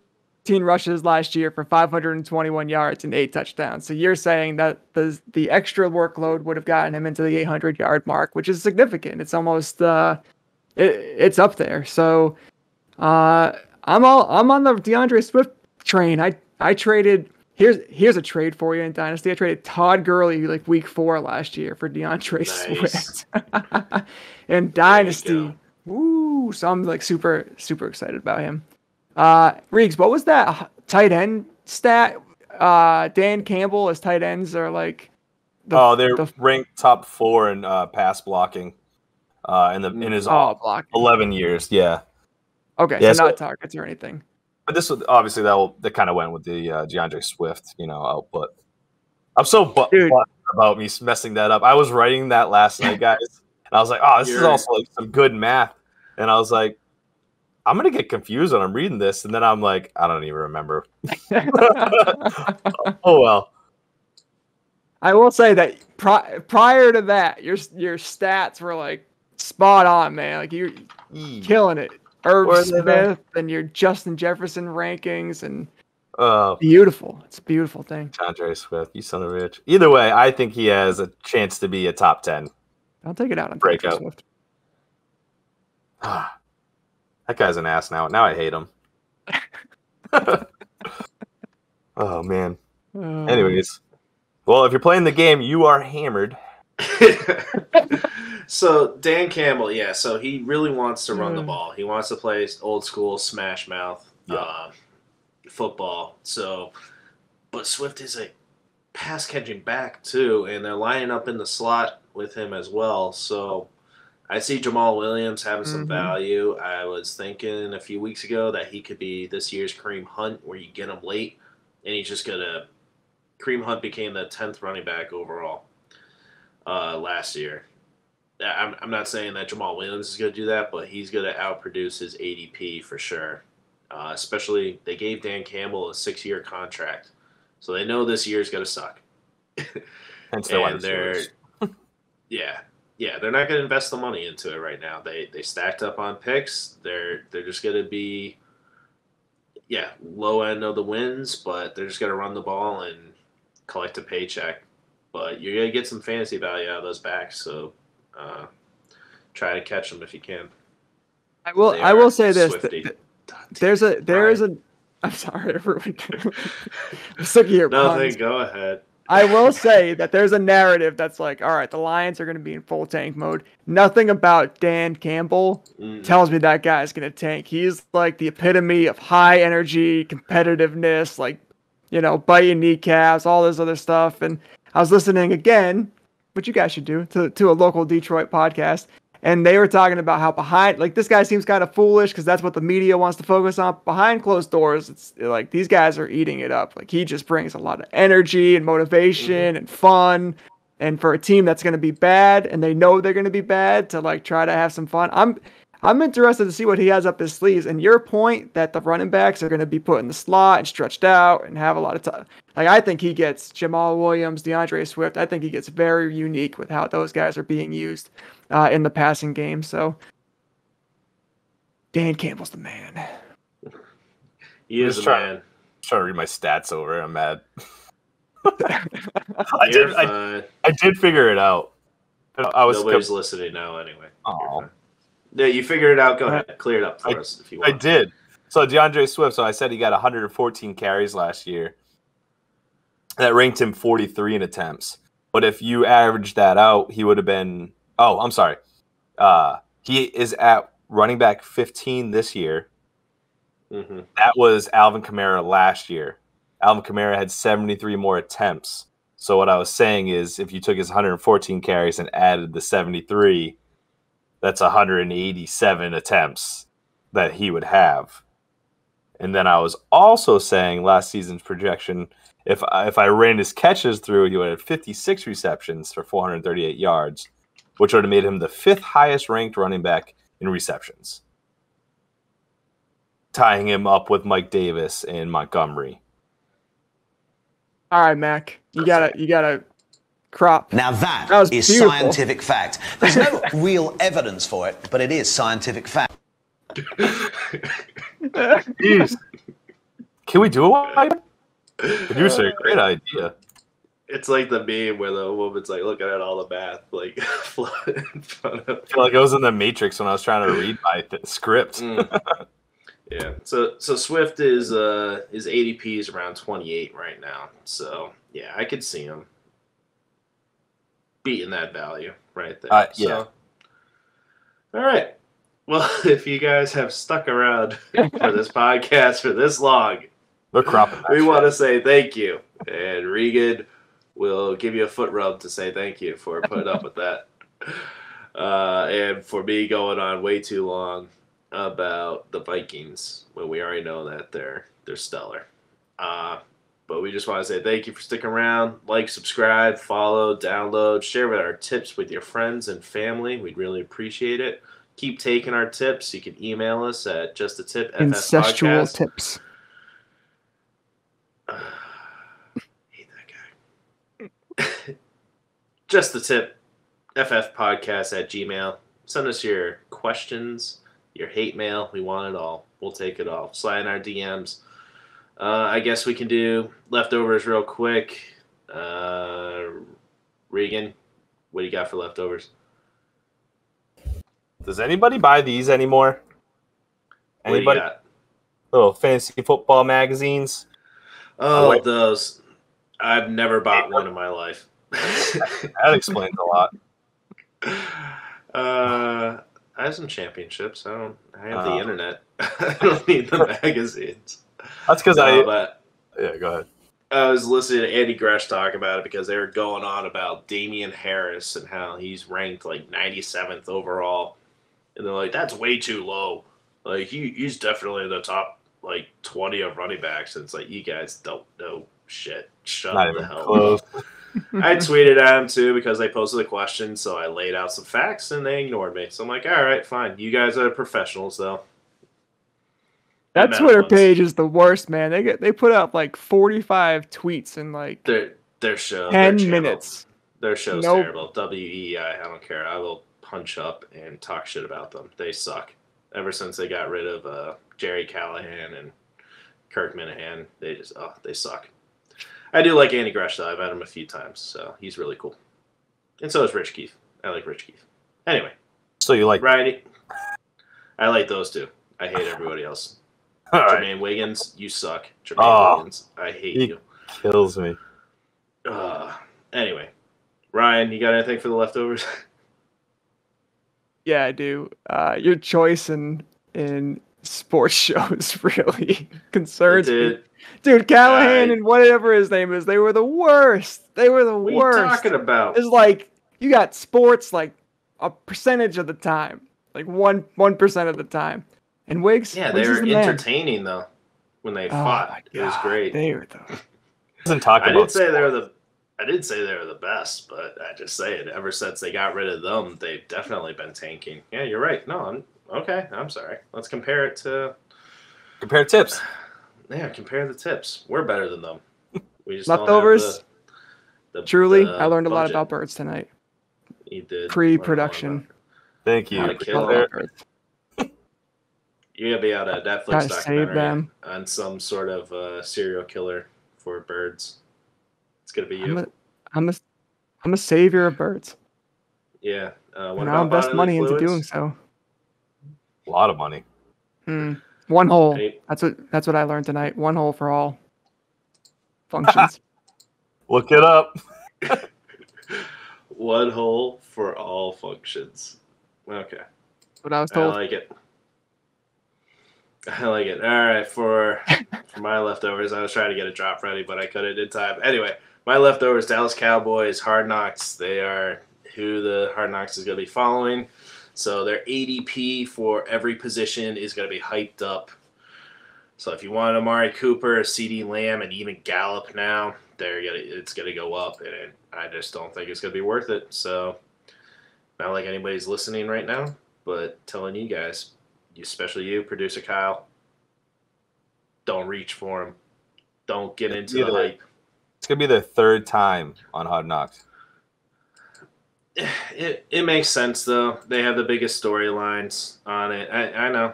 rushes last year for 521 yards and 8 touchdowns. So you're saying that the extra workload would have gotten him into the 800-yard mark, which is significant. It's almost it's up there. So I'm on the DeAndre Swift train. I traded. Here's a trade for you in Dynasty. I traded Todd Gurley week 4 last year for DeAndre Swift. In Dynasty. Woo! So I'm super, super excited about him. Reeks, what was that tight end stat? Dan Campbell as tight ends are they're ranked top 4 in pass blocking in his 11 years. Yeah. Okay, yeah, so not targets or anything. But this was obviously that kind of went with the DeAndre Swift, output. I'm so butthurt about me messing that up. I was writing that last night, guys, and I was like, "Oh, this is also some good math." And I was like, "I'm gonna get confused when I'm reading this," and then I'm like, "I don't even remember." Oh well. I will say that prior to that, your stats were spot on, man. You're killing it. Irv Smith and your Justin Jefferson rankings and beautiful. It's a beautiful thing. DeAndre Swift, you son of a bitch. Either way, I think he has a chance to be a top 10. I'll take it out on breakout. Swift. That guy's an ass now. Now I hate him. Oh man. Anyways, well, if you're playing the game, you are hammered. So Dan Campbell, yeah. So he really wants to run the ball. He wants to play old school smash mouth football. So, but Swift is a pass catching back too, and they're lining up in the slot with him as well. So I see Jamal Williams having some value. I was thinking a few weeks ago that he could be this year's Kareem Hunt, where you get him late, and he's just gonna. Kareem Hunt became the 10th running back overall last year. I'm not saying that Jamal Williams is going to do that, but he's going to outproduce his ADP for sure. Especially, they gave Dan Campbell a 6-year contract, so they know this year's going to suck. And they're they're not going to invest the money into it right now. They stacked up on picks. They're just going to be low end of the wins, but they're just going to run the ball and collect a paycheck. But you're going to get some fantasy value out of those backs, so try to catch them if you can. I will say this. There's a I'm sorry, everyone. I'm sick of your puns. Go ahead. I will say that there's a narrative that's like, all right, the Lions are going to be in full tank mode. Nothing about Dan Campbell tells me that guy's going to tank. He's like the epitome of high energy, competitiveness, like, biting kneecaps, all this other stuff. And I was listening again, which you guys should do, to a local Detroit podcast. And they were talking about how this guy seems kind of foolish because that's what the media wants to focus on. Behind closed doors, it's like these guys are eating it up. Like he just brings a lot of energy and motivation and fun. And for a team that's going to be bad and they know they're going to be bad, to like try to have some fun. I'm interested to see what he has up his sleeves. And your point that the running backs are going to be put in the slot and stretched out and have a lot of time. Like I think he gets Jamal Williams, DeAndre Swift. I think he gets very unique with how those guys are being used in the passing game. So Dan Campbell's the man. He is the man. Trying to read my stats over. I'm mad. I did figure it out. Nobody's listening now anyway. Yeah, you figured it out. Go ahead. Clear it up for us if you want. I did. So DeAndre Swift, I said he got 114 carries last year. That ranked him 43 in attempts. But if you average that out, he would have been... Oh, I'm sorry. He is at running back 15 this year. That was Alvin Kamara last year. Alvin Kamara had 73 more attempts. So what I was saying is if you took his 114 carries and added the 73... that's 187 attempts that he would have. And then I was also saying last season's projection, if I ran his catches through, he would have 56 receptions for 438 yards, which would have made him the 5th highest ranked running back in receptions, tying him up with Mike Davis and Montgomery. All right, Mac, you gotta crop. Now that is beautiful. Scientific fact. There's no real evidence for it, but it is scientific fact. Jeez. Can we do a wide? Producer, great idea. It's like the meme where the woman's like looking at all the math, like floating in front of. I feel like I was in the Matrix when I was trying to read my script. Yeah. So Swift is his ADP is around 28 right now. So yeah, I could see him beating that value right there. Yeah. All right. Well, if you guys have stuck around for this podcast for this long, we're cropping. We want to say thank you, and Regan will give you a foot rub to say thank you for putting up with that, and for me going on way too long about the Vikings when we already know that they're stellar. But we just want to say thank you for sticking around. Like, subscribe, follow, download, share our tips with your friends and family. We'd really appreciate it. Keep taking our tips. You can email us at justatip@fspodcast. tips. Hate that guy. justatip@ffpodcast@gmail. Send us your questions, your hate mail. We want it all. We'll take it all. Slide in our DMs. I guess we can do leftovers real quick. Regan, what do you got for leftovers? Does anybody buy these anymore? Anybody? What do you got? Little fantasy football magazines. Oh, those. I've never bought one in my life. That explains a lot. I have some championships. I have the internet. I don't need the magazines. That's because yeah, go ahead. I was listening to Andy Gresh talk about it because they were going on about Damian Harris and how he's ranked like 97th overall. And they're like, that's way too low. Like, he's definitely in the top, like, 20 of running backs. And it's like, you guys don't know shit. Shut the hell up. I tweeted at him, too, because they posted the question. So I laid out some facts, and they ignored me. So I'm like, all right, fine. You guys are professionals, though. That Twitter page is the worst, man. They put up like 45 tweets in like their show 10 minutes. Their show's terrible. WEI, I don't care. I will punch up and talk shit about them. They suck. Ever since they got rid of Jerry Callahan and Kirk Minahan, they suck. I do like Andy Gresh, though. I've met him a few times, so he's really cool. And so is Rich Keefe. I like Rich Keefe. Anyway. So you like Ryan? I like those two. I hate everybody else. Jermaine Wiggins, you suck. Jermaine Wiggins, I hate you. Kills me. Anyway, Ryan, you got anything for the leftovers? Yeah, I do. Your choice in sports shows really concerns me. Dude, Callahan and whatever his name is, they were the worst. They were the worst. What are you talking about? It's like you got sports like a percentage of the time, like 1% of the time. And Wiggs, yeah, they were entertaining though when they fought. It was great. They were I didn't say they were the best, but I just say it. Ever since they got rid of them, they've definitely been tanking. Yeah, you're right. No, I'm sorry. Let's compare it to tips. Yeah, compare the tips. We're better than them. We just leftovers. Truly, I learned a lot about birds tonight. You did. Pre-production. Thank you. You're going to be on a Netflix documentary on some sort of serial killer for birds. It's going to be you. I'm a savior of birds. Yeah. And I'll invest money into doing so. A lot of money. One hole. That's what I learned tonight. One hole for all functions. Look it up. One hole for all functions. Okay. What I was told. I like it. All right, for my leftovers, I was trying to get a drop ready, but I couldn't in time. Anyway, my leftovers, Dallas Cowboys, Hard Knocks. They are who the Hard Knocks is going to be following. So their ADP for every position is going to be hyped up. So if you want Amari Cooper, CeeDee Lamb, and even Gallup now, it's going to go up, and I just don't think it's going to be worth it. So not like anybody's listening right now, but telling you guys, especially you, producer Kyle, don't reach for him. Don't get into the hype. It's going to be their third time on Hard Knocks. It makes sense, though. They have the biggest storylines on it. I know.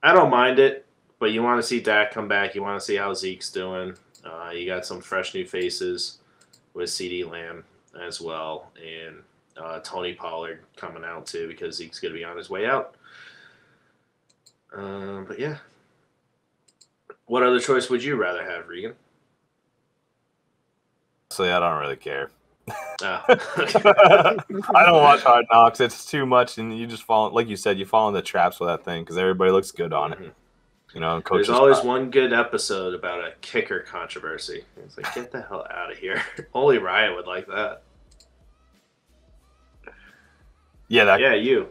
I don't mind it, but you want to see Dak come back. You want to see how Zeke's doing. You got some fresh new faces with CeeDee Lamb as well. And Tony Pollard coming out, too, because Zeke's going to be on his way out. But yeah. What other choice would you rather have, Regan? So I don't really care. Oh. I don't watch Hard Knocks. It's too much, and you just fall, like you said, you fall in the traps with that thing because everybody looks good on it. You know, there's always one good episode about a kicker controversy. It's like, get the hell out of here. Only Ryan would like that. Yeah, you.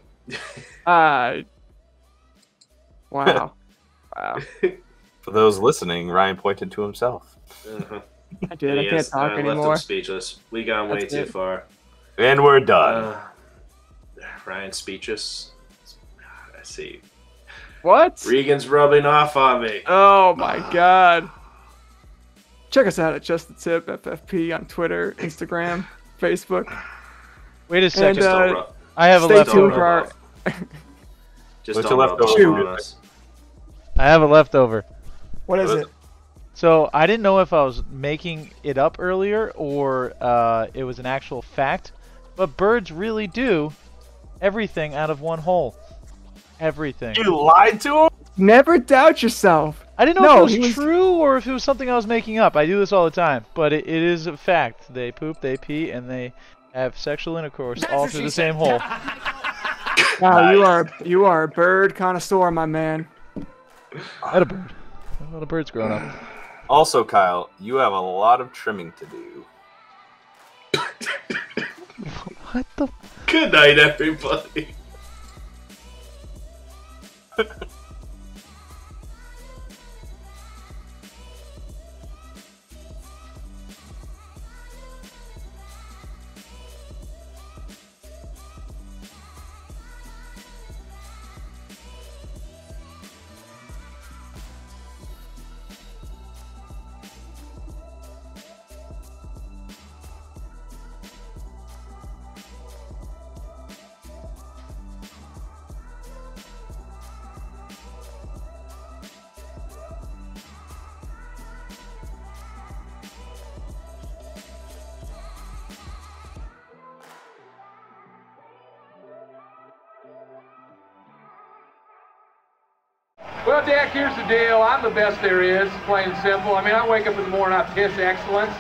Wow. For those listening, Ryan pointed to himself. I did. I can't talk anymore. Left him speechless. We gone way too far. And we're done. Ryan's speechless. I see. What? Regan's rubbing off on me. Oh my god. Check us out at Just the Tip FFP on Twitter, Instagram, Facebook. Wait a second. And, I have a stay tuned for leftover. Just don't rub off on us. I have a leftover. What is it? So I didn't know if I was making it up earlier or it was an actual fact, but birds really do everything out of one hole. Everything. You lied to him? Never doubt yourself. I didn't know if it was true or if it was something I was making up. I do this all the time, but it is a fact. They poop, they pee, and they have sexual intercourse all through the same hole. Wow, you are a bird connoisseur, my man. I had a bird. A lot of birds growing up. Also, Kyle, you have a lot of trimming to do. What the? Good night, everybody. Well, Dak, here's the deal. I'm the best there is, plain and simple. I mean, I wake up in the morning, I piss excellence.